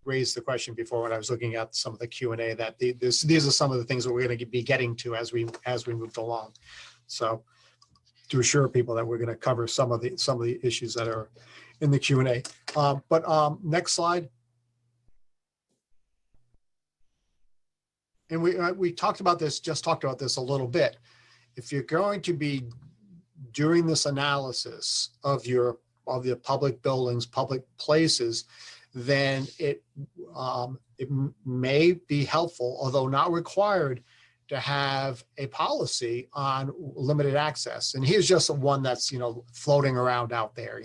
raise the question before when I was looking at some of the Q&A that these are some of the things that we're going to be getting to as we move along. So to assure people that we're going to cover some of the issues that are in the Q&A. But next slide. And we talked about this a little bit. If you're going to be doing this analysis of the public buildings, public places, then it may be helpful, although not required, to have a policy on limited access. And here's just one that's floating around out there.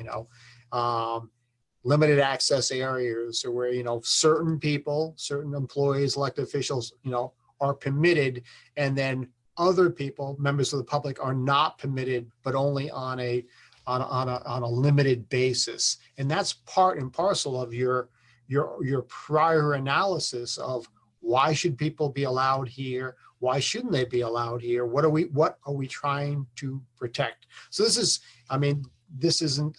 Limited access areas, or where certain people, certain employees, elected officials, are permitted, and then other people, members of the public, are not permitted, but only on a limited basis. And that's part and parcel of your prior analysis of why should people be allowed here? Why shouldn't they be allowed here? What are we trying to protect? So this isn't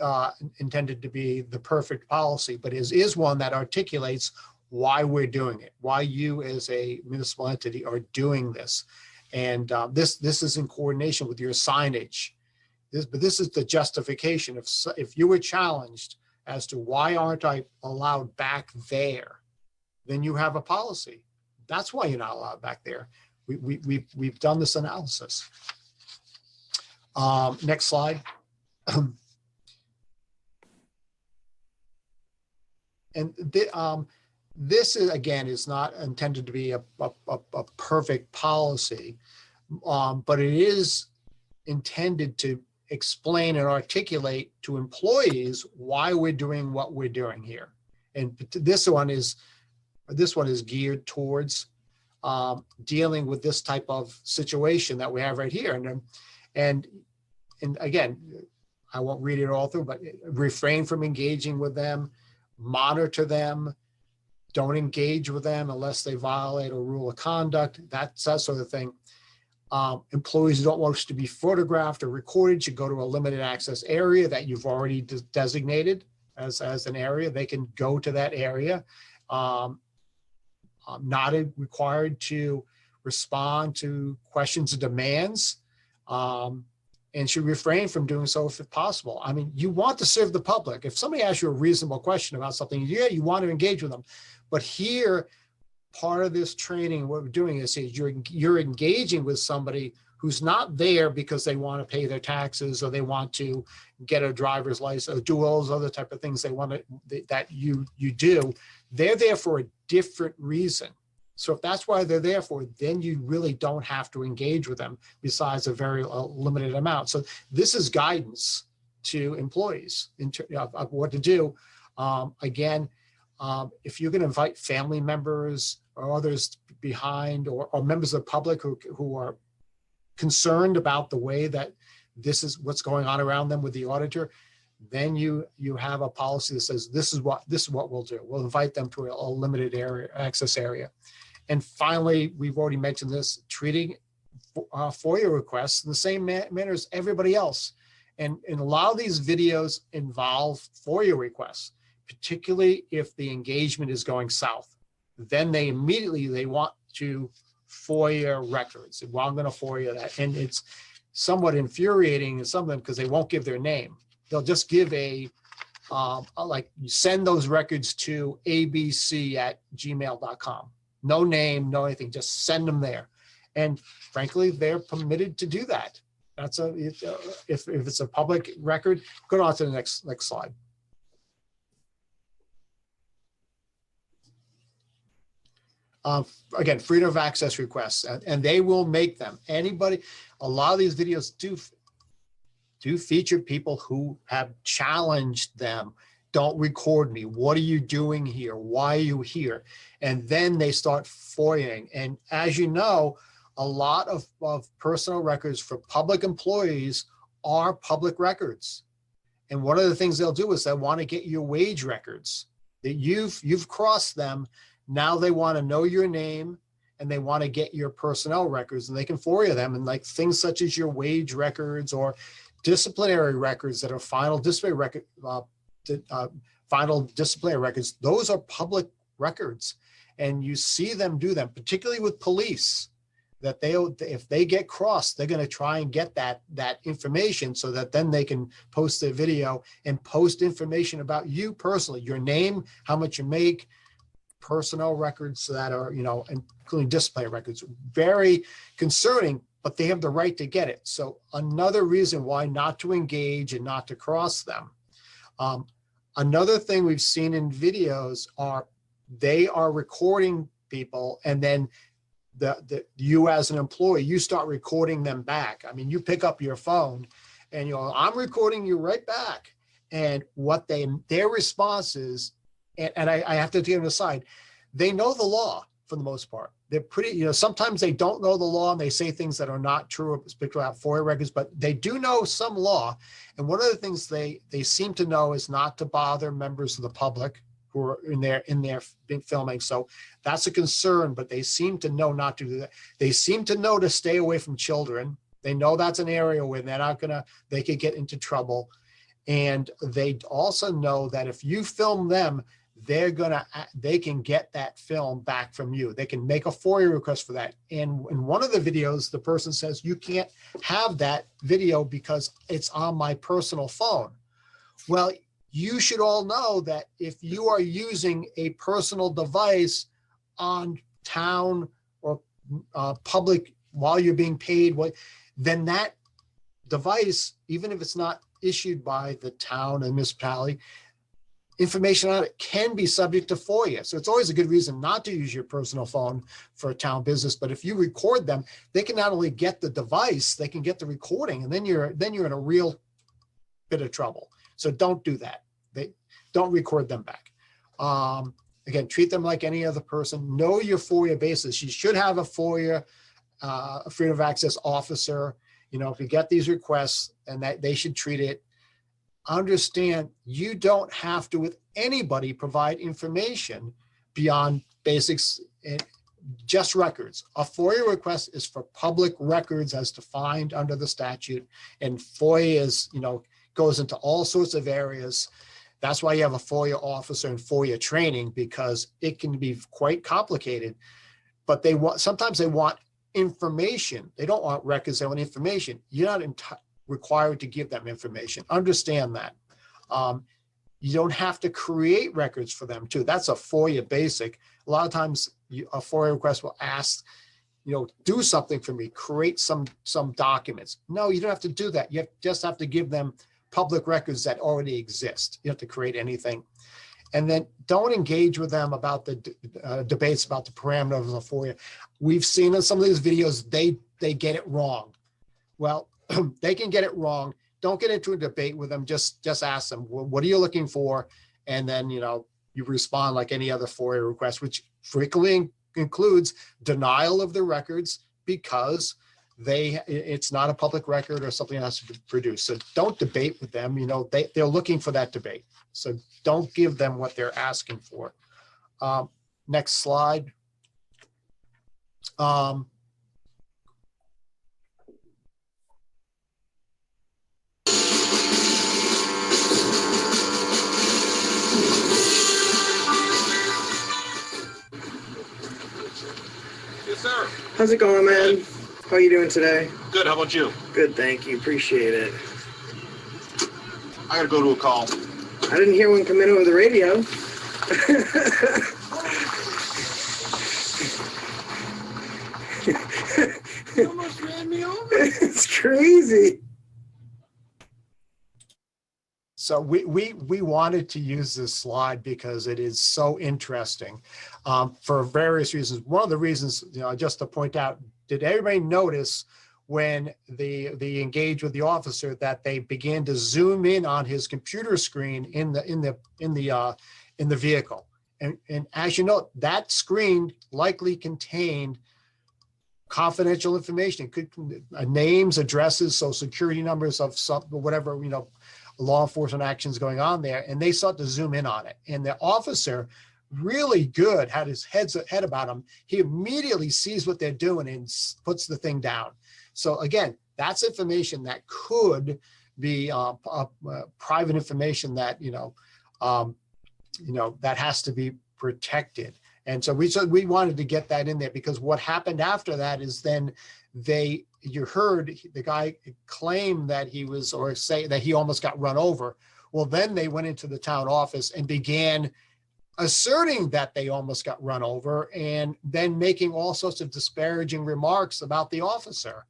intended to be the perfect policy, but it is one that articulates why we're doing it, why you as a municipal entity are doing this. And this is in coordination with your signage. But this is the justification. If you were challenged as to why aren't I allowed back there, then you have a policy. That's why you're not allowed back there. We've done this analysis. Next slide. And this is, again, is not intended to be a perfect policy, but it is intended to explain and articulate to employees why we're doing what we're doing here. And this one is geared towards dealing with this type of situation that we have right here. And again, I won't read it all through, but refrain from engaging with them, monitor them, don't engage with them unless they violate a rule of conduct, that sort of thing. Employees who don't want to be photographed or recorded should go to a limited access area that you've already designated as an area. They can go to that area. Not required to respond to questions or demands, and should refrain from doing so if possible. I mean, you want to serve the public. If somebody asks you a reasonable question about something, yeah, you want to engage with them. But here, part of this training, what we're doing is you're engaging with somebody who's not there because they want to pay their taxes or they want to get a driver's license or do all those other type of things they want to, that you do. They're there for a different reason. So if that's why they're there for, then you really don't have to engage with them besides a very limited amount. So this is guidance to employees of what to do. Again, if you're going to invite family members or others behind or members of the public who are concerned about the way that this is what's going on around them with the auditor, then you have a policy that says this is what we'll do. We'll invite them to a limited area, access area. And finally, we've already mentioned this, treating FOIA requests in the same manner as everybody else. And a lot of these videos involve FOIA requests, particularly if the engagement is going south. Then they want to FOIA records. Well, I'm going to FOIA that. And it's somewhat infuriating in some of them because they won't give their name. They'll just give like you send those records to abc@gmail.com. No name, no anything, just send them there. And frankly, they're permitted to do that. That's if it's a public record. Go on to the next slide. Again, freedom of access requests, and they will make them. A lot of these videos do feature people who have challenged them. Don't record me. What are you doing here? Why are you here? And then they start FOIAing. And as you know, a lot of personal records for public employees are public records. And one of the things they'll do is they want to get your wage records that you've crossed them. Now they want to know your name and they want to get your personnel records, and they can FOIA them, and like things such as your wage records or disciplinary records that are final disciplinary records. Those are public records, and you see them do them, particularly with police, that if they get crossed, they're going to try and get that information so that then they can post their video and post information about you personally, your name, how much you make, personnel records that are, including disciplinary records. Very concerning, but they have the right to get it. So another reason why not to engage and not to cross them. Another thing we've seen in videos they are recording people, and then you as an employee, you start recording them back. I mean, you pick up your phone and I'm recording you right back. And what their response is, and I have to take them aside, they know the law for the most part. They're pretty, sometimes they don't know the law and they say things that are not true, particularly about FOIA records, but they do know some law. And one of the things they seem to know is not to bother members of the public who are in there filming. So that's a concern, but they seem to know not to do that. They seem to know to stay away from children. They know that's an area where they could get into trouble. And they also know that if you film them, they can get that film back from you. They can make a FOIA request for that. And in one of the videos, the person says, you can't have that video because it's on my personal phone. Well, you should all know that if you are using a personal device on town or public while you're being paid, then that device, even if it's not issued by the town and municipality, information on it can be subject to FOIA. So it's always a good reason not to use your personal phone for a town business. But if you record them, they can not only get the device, they can get the recording, and then you're in a real bit of trouble. So don't do that. Don't record them back. Again, treat them like any other person. Know your FOIA basis. You should have a FOIA, a freedom of access officer. If you get these requests, and that they should treat it. Understand you don't have to, with anybody, provide information beyond basics, just records. A FOIA request is for public records as defined under the statute, and FOIA goes into all sorts of areas. That's why you have a FOIA officer and FOIA training, because it can be quite complicated. But sometimes they want information. They don't want records, they want information. You're not required to give them information. Understand that. You don't have to create records for them too. That's a FOIA basic. A lot of times a FOIA request will ask, do something for me, create some documents. No, you don't have to do that. You just have to give them public records that already exist. You don't have to create anything. And then don't engage with them about the debates about the parameters of FOIA. We've seen in some of these videos, they get it wrong. Well, they can get it wrong. Don't get into a debate with them. Just ask them, well, what are you looking for? And then, you respond like any other FOIA request, which frequently includes denial of the records because it's not a public record or something that has to be produced. So don't debate with them. They're looking for that debate. So don't give them what they're asking for. Next slide. Yes, sir. How's it going, man? How are you doing today? Good. How about you? Good, thank you. Appreciate it. I gotta go to a call. I didn't hear one come in over the radio. You almost ran me over. It's crazy. So we wanted to use this slide because it is so interesting for various reasons. One of the reasons, just to point out, did everybody notice when they engaged with the officer that they began to zoom in on his computer screen in the vehicle? And as you know, that screen likely contained confidential information. It could names, addresses, social security numbers of some whatever law enforcement actions going on there, and they sought to zoom in on it. And the officer, really good, had his head about him. He immediately sees what they're doing and puts the thing down. So again, that's information that could be private information that that has to be protected. And so we wanted to get that in there because what happened after that is then you heard the guy claim that he was, or say that he almost got run over. Well, then they went into the town office and began asserting that they almost got run over and then making all sorts of disparaging remarks about the officer,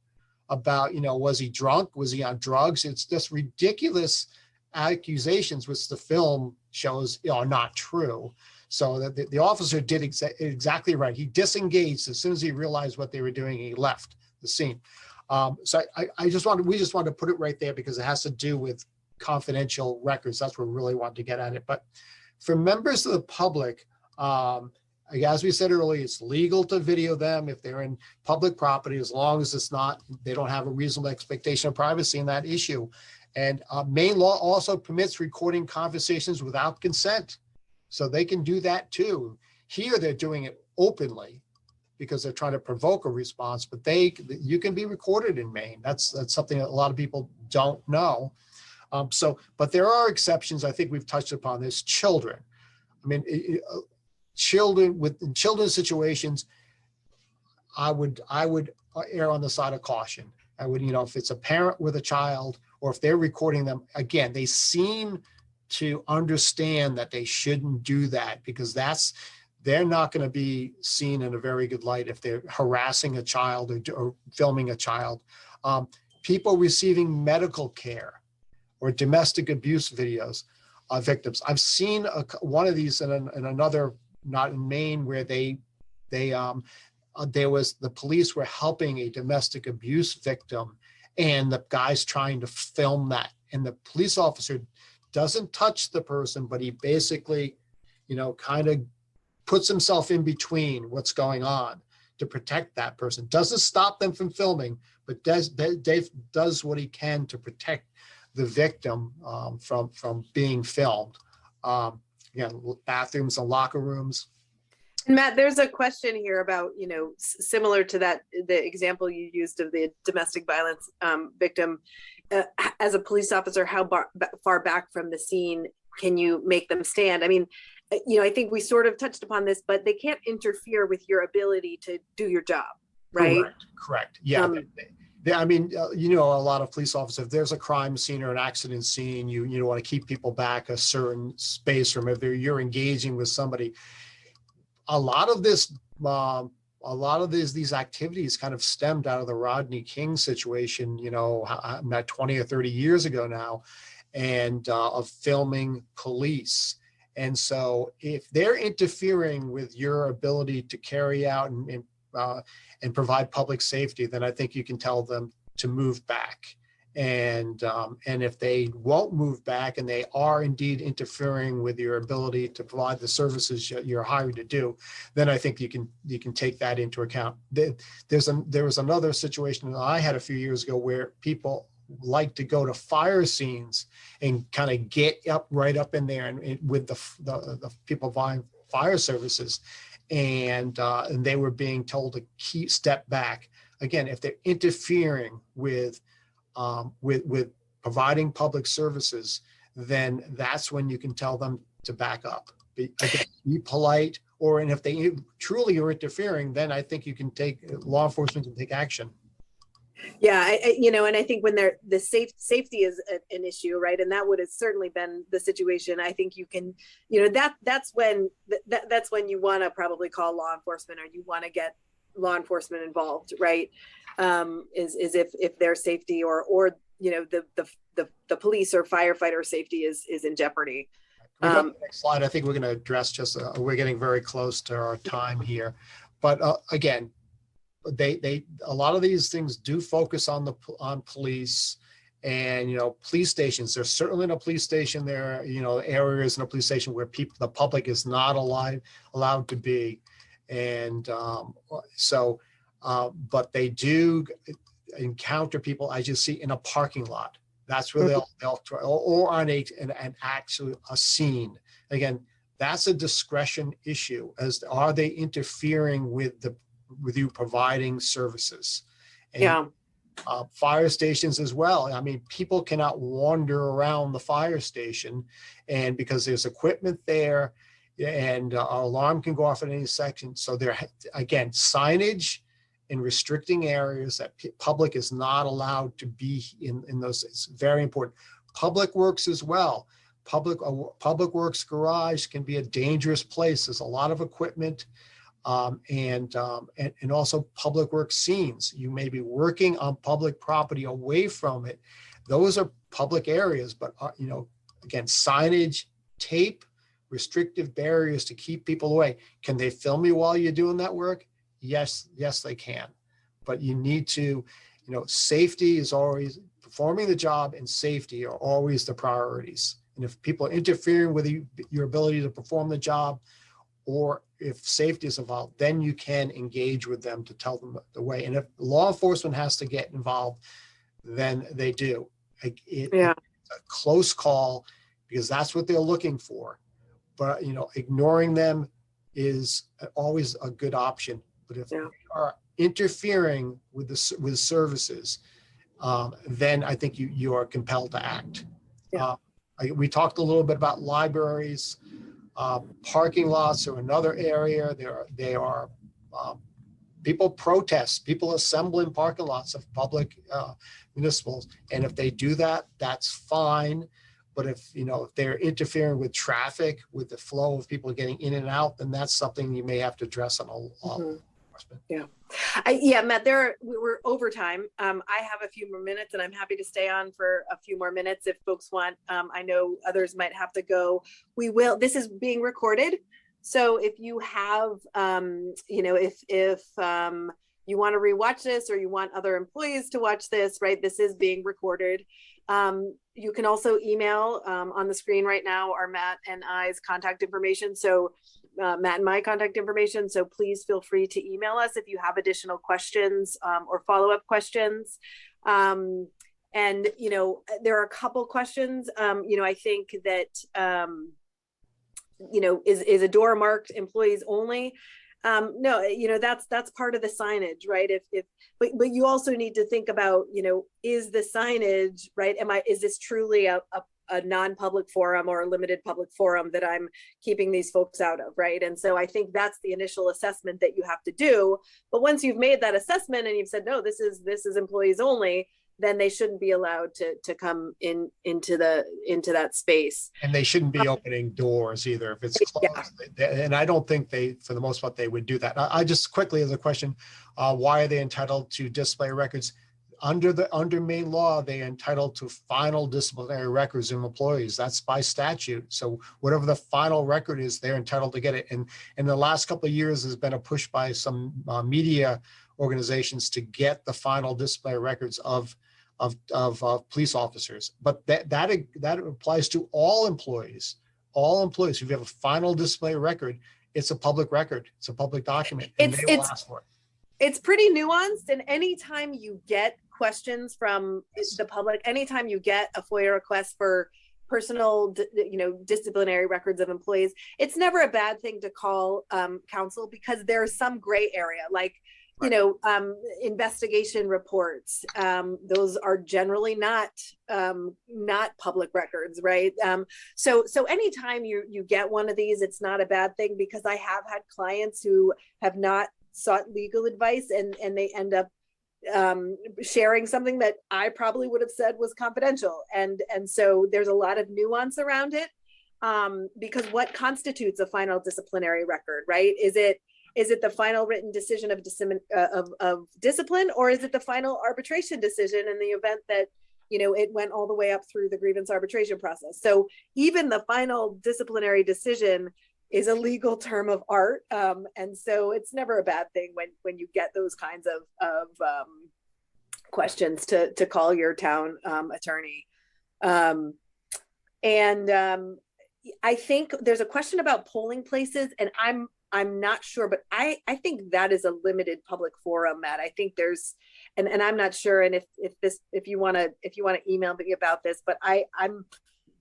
about, was he drunk? Was he on drugs? It's just ridiculous accusations, which the film shows are not true. So that the officer did exactly right. He disengaged as soon as he realized what they were doing. He left the scene. So we just wanted to put it right there because it has to do with confidential records. That's what we really wanted to get at it. But for members of the public, as we said earlier, it's legal to video them if they're in public property, as long as they don't have a reasonable expectation of privacy in that issue. And Maine law also permits recording conversations without consent. So they can do that too. Here, they're doing it openly because they're trying to provoke a response, but you can be recorded in Maine. That's something that a lot of people don't know. But there are exceptions. I think we've touched upon this. Children. I mean, children's situations, I would err on the side of caution. I would, if it's a parent with a child, or if they're recording them, again, they seem to understand that they shouldn't do that because they're not going to be seen in a very good light if they're harassing a child or filming a child. People receiving medical care or domestic abuse videos of victims. I've seen one of these in another, not in Maine, where there was the police were helping a domestic abuse victim, and the guy's trying to film that, and the police officer doesn't touch the person, but he basically, kind of puts himself in between what's going on to protect that person. Doesn't stop them from filming, but does what he can to protect the victim from being filmed. Again, bathrooms and locker rooms. Matt, there's a question here about, similar to that, the example you used of the domestic violence victim. As a police officer, how far back from the scene can you make them stand? I mean, I think we sort of touched upon this, but they can't interfere with your ability to do your job, right? Correct. Yeah. I mean, a lot of police officers, if there's a crime scene or an accident scene, you want to keep people back a certain space from if you're engaging with somebody. A lot of this a lot of these activities kind of stemmed out of the Rodney King situation, not 20 or 30 years ago now, and of filming police. And so if they're interfering with your ability to carry out and provide public safety, then I think you can tell them to move back. And if they won't move back and they are indeed interfering with your ability to provide the services you're hired to do, then I think you can take that into account. There was another situation that I had a few years ago where people like to go to fire scenes and kind of get right up in there and with the people buying fire services, and they were being told to step back. Again, if they're interfering with providing public services, then that's when you can tell them to back up. Again, be polite, and if they truly are interfering, then I think law enforcement can take action. Yeah, and I think when the safety is an issue, right? And that would have certainly been the situation. I think you can, that's when you want to probably call law enforcement, or you want to get law enforcement involved, right? Is if their safety or the police or firefighter safety is in jeopardy. Next slide. I think we're going to address we're getting very close to our time here, but again, a lot of these things do focus on police and police stations. There's certainly in a police station there areas in a police station where the public is not allowed to be, and but they do encounter people, as you see, in a parking lot. That's where they'll try, or on actually a scene. Again, that's a discretion issue. Are they interfering with you providing services? And, fire stations as well. I mean, people cannot wander around the fire station, and because there's equipment there, and an alarm can go off at any second. So there, again, signage and restricting areas that public is not allowed to be in those. It's very important. Public works as well. Public works garage can be a dangerous place. There's a lot of equipment, and also public works scenes. You may be working on public property away from it. Those are public areas, but again, signage, tape, restrictive barriers to keep people away. Can they film you while you're doing that work? Yes, they can. But you need to, safety is always, performing the job and safety are always the priorities. And if people are interfering with your ability to perform the job, or if safety is involved, then you can engage with them to tell them the way. And if law enforcement has to get involved, then they do. It's a close call, because that's what they're looking for. But, ignoring them is always a good option. But if they are interfering with services, then I think you are compelled to act. We talked a little bit about libraries. Parking lots are another area. They are people protest, people assemble in parking lots of public municipals, and if they do that, that's fine. But if they're interfering with traffic, with the flow of people getting in and out, then that's something you may have to address on a Matt, we're over time. I have a few more minutes, and I'm happy to stay on for a few more minutes if folks want. I know others might have to go. This is being recorded. So if you have, if you want to rewatch this, or you want other employees to watch this, right, this is being recorded. You can also email on the screen right now are Matt and I's contact information. So Matt and my contact information. So please feel free to email us if you have additional questions or follow-up questions. And, there are a couple questions, I think that, is a door marked employees only? No, that's part of the signage, right? But you also need to think about, is the signage, right? Is this truly a non-public forum or a limited public forum that I'm keeping these folks out of, right? And so I think that's the initial assessment that you have to do. But once you've made that assessment and you've said, no, this is employees only, then they shouldn't be allowed to come into that space. And they shouldn't be opening doors either if it's Yeah. closed. And I don't think they, for the most part, they would do that. I just quickly, as a question, why are they entitled to display records? Under Maine law, they're entitled to final disciplinary records of employees. That's by statute. So whatever the final record is, they're entitled to get it. And in the last couple of years, there's been a push by some media organizations to get the final disciplinary records of police officers. But that applies to all employees. All employees. If you have a final disciplinary record, it's a public record. It's a public document. And they will ask for it. It's pretty nuanced, and anytime you get questions from the public, anytime you get a FOIA request for personal, disciplinary records of employees, it's never a bad thing to call counsel, because there's some gray area, like, investigation reports. Those are generally not public records, right? So anytime you get one of these, it's not a bad thing, because I have had clients who have not sought legal advice and they end up sharing something that I probably would have said was confidential. And so there's a lot of nuance around it, because what constitutes a final disciplinary record, right? Is it the final written decision of discipline, or is it the final arbitration decision in the event that, it went all the way up through the grievance arbitration process? So even the final disciplinary decision is a legal term of art. And so it's never a bad thing when you get those kinds of questions to call your town attorney. I think there's a question about polling places, and I'm not sure, but I think that is a limited public forum, Matt. I think there's, and I'm not sure. And if you want to email me about this, but I'm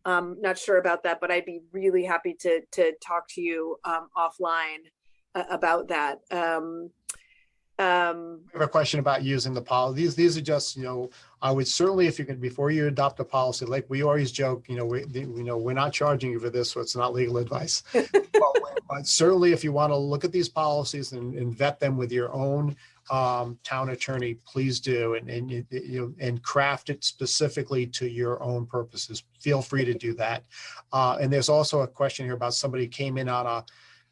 not sure about that, but I'd be really happy to talk to you offline about that. I have a question about using the policy. These are just, I would certainly, if you can, before you adopt a policy, like we always joke, we're not charging you for this, so it's not legal advice. But certainly, if you want to look at these policies and vet them with your own town attorney, please do, and craft it specifically to your own purposes. Feel free to do that. And there's also a question here about somebody came in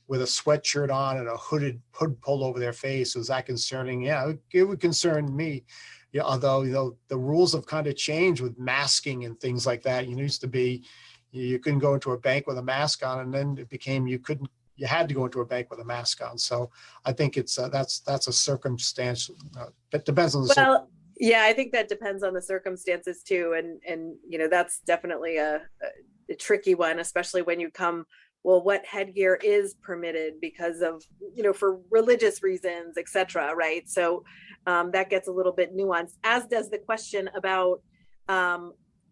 with a sweatshirt on and a hood pulled over their face. Was that concerning? Yeah, it would concern me. Yeah, although the rules have kind of changed with masking and things like that. It used to be you couldn't go into a bank with a mask on, and then it became you had to go into a bank with a mask on. So I think it's that's a circumstance. That depends on the yeah, I think that depends on the circumstances too, and that's definitely a tricky one, especially when you come. Well, what headgear is permitted because of, for religious reasons, et cetera, right? So that gets a little bit nuanced, as does the question about,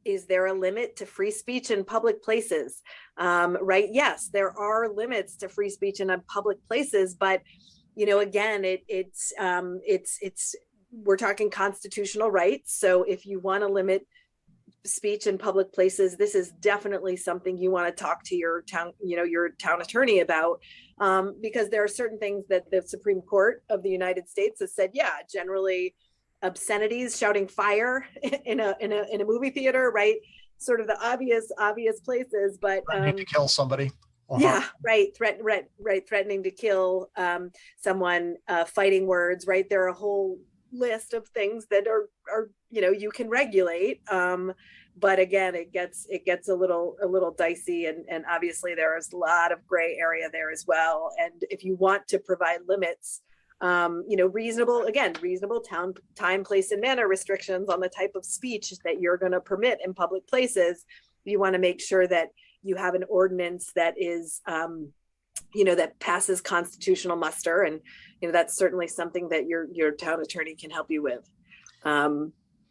is there a limit to free speech in public places, right? Yes, there are limits to free speech in public places, but, again, it's we're talking constitutional rights. So if you want to limit speech in public places, this is definitely something you want to talk to your town, your town attorney about, because there are certain things that the Supreme Court of the United States has said, yeah, generally obscenities, shouting fire in a movie theater, right? Sort of the obvious places, but threatening to kill somebody. Yeah, right. Threatening to kill someone, fighting words, right? There are a whole list of things that are you can regulate, but again, it gets a little dicey, and obviously there is a lot of gray area there as well. And if you want to provide limits, reasonable time, place, and manner restrictions on the type of speech that you're going to permit in public places, you want to make sure that you have an ordinance that is that passes constitutional muster, and that's certainly something that your town attorney can help you with.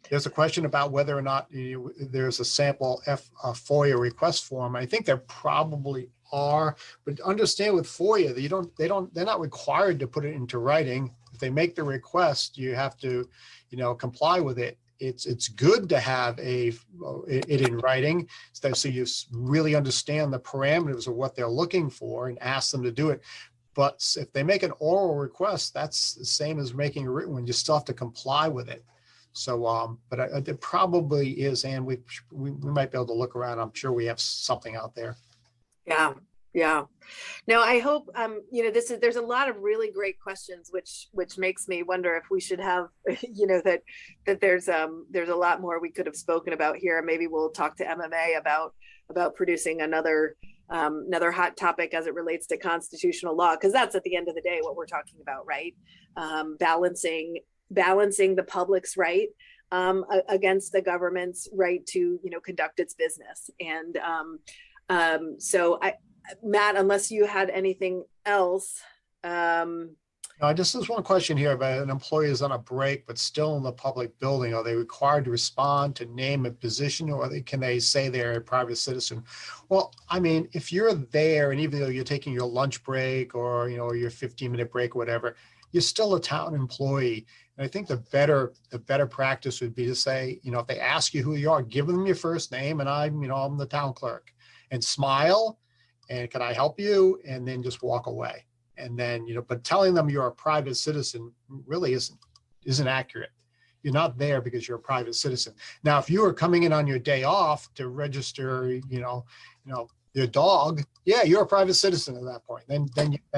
There's a question about whether or not there's a sample FOIA request form. I think there probably are, but understand with FOIA, they're not required to put it into writing. If they make the request, you have to, comply with it. It's good to have it in writing, so you really understand the parameters of what they're looking for and ask them to do it. But if they make an oral request, that's the same as making a written one. You still have to comply with it. So, but it probably is, and we might be able to look around. I'm sure we have something out there. Yeah, yeah. No, I hope, there's a lot of really great questions, which makes me wonder if we should have, that there's a lot more we could have spoken about here. Maybe we'll talk to MMA about producing another hot topic as it relates to constitutional law, because that's at the end of the day what we're talking about, right? Balancing the public's right against the government's right to, conduct its business. And so Matt, unless you had anything else. Just there's one question here about an employee is on a break, but still in the public building. Are they required to respond to name and position, or can they say they're a private citizen? Well, I mean, if you're there and even though you're taking your lunch break or, your 15-minute break or whatever, you're still a town employee. And I think the better practice would be to say, if they ask you who you are, give them your first name and I'm the town clerk, and smile and can I help you? And then just walk away. And then, but telling them you're a private citizen really isn't accurate. You're not there because you're a private citizen. Now, if you are coming in on your day off to register, your dog, yeah, you're a private citizen at that point. Then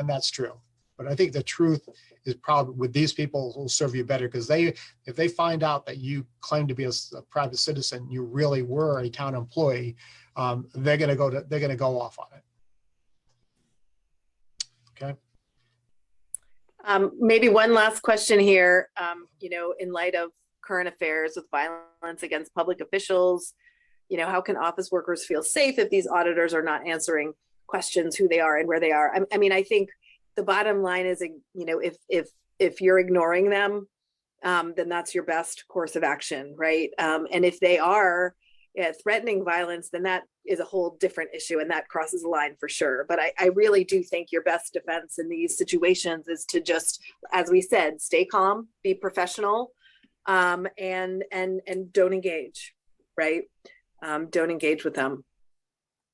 that's true. But I think the truth is probably with these people will serve you better, because if they find out that you claim to be a private citizen, you really were a town employee, they're going to go off on it. Okay. Maybe one last question here, in light of current affairs with violence against public officials, how can office workers feel safe if these auditors are not answering questions, who they are and where they are? I mean, I think the bottom line is, if you're ignoring them, then that's your best course of action, right? And if they are threatening violence, then that is a whole different issue, and that crosses the line for sure. But I really do think your best defense in these situations is to just, as we said, stay calm, be professional, and don't engage, right? Don't engage with them.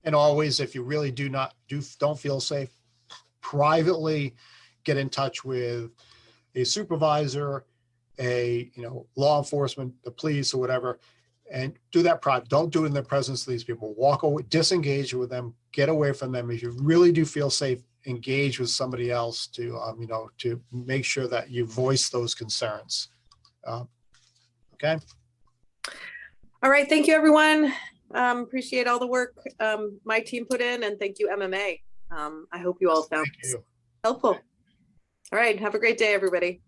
And always, if you really don't feel safe, privately get in touch with a supervisor, a law enforcement, the police or whatever, and do that private. Don't do it in the presence of these people. Walk away, disengage with them, get away from them. If you really do feel safe, engage with somebody else to to make sure that you voice those concerns. Okay. All right. Thank you, everyone. Appreciate all the work my team put in, and thank you, MMA. I hope you all found this helpful. All right. Have a great day, everybody.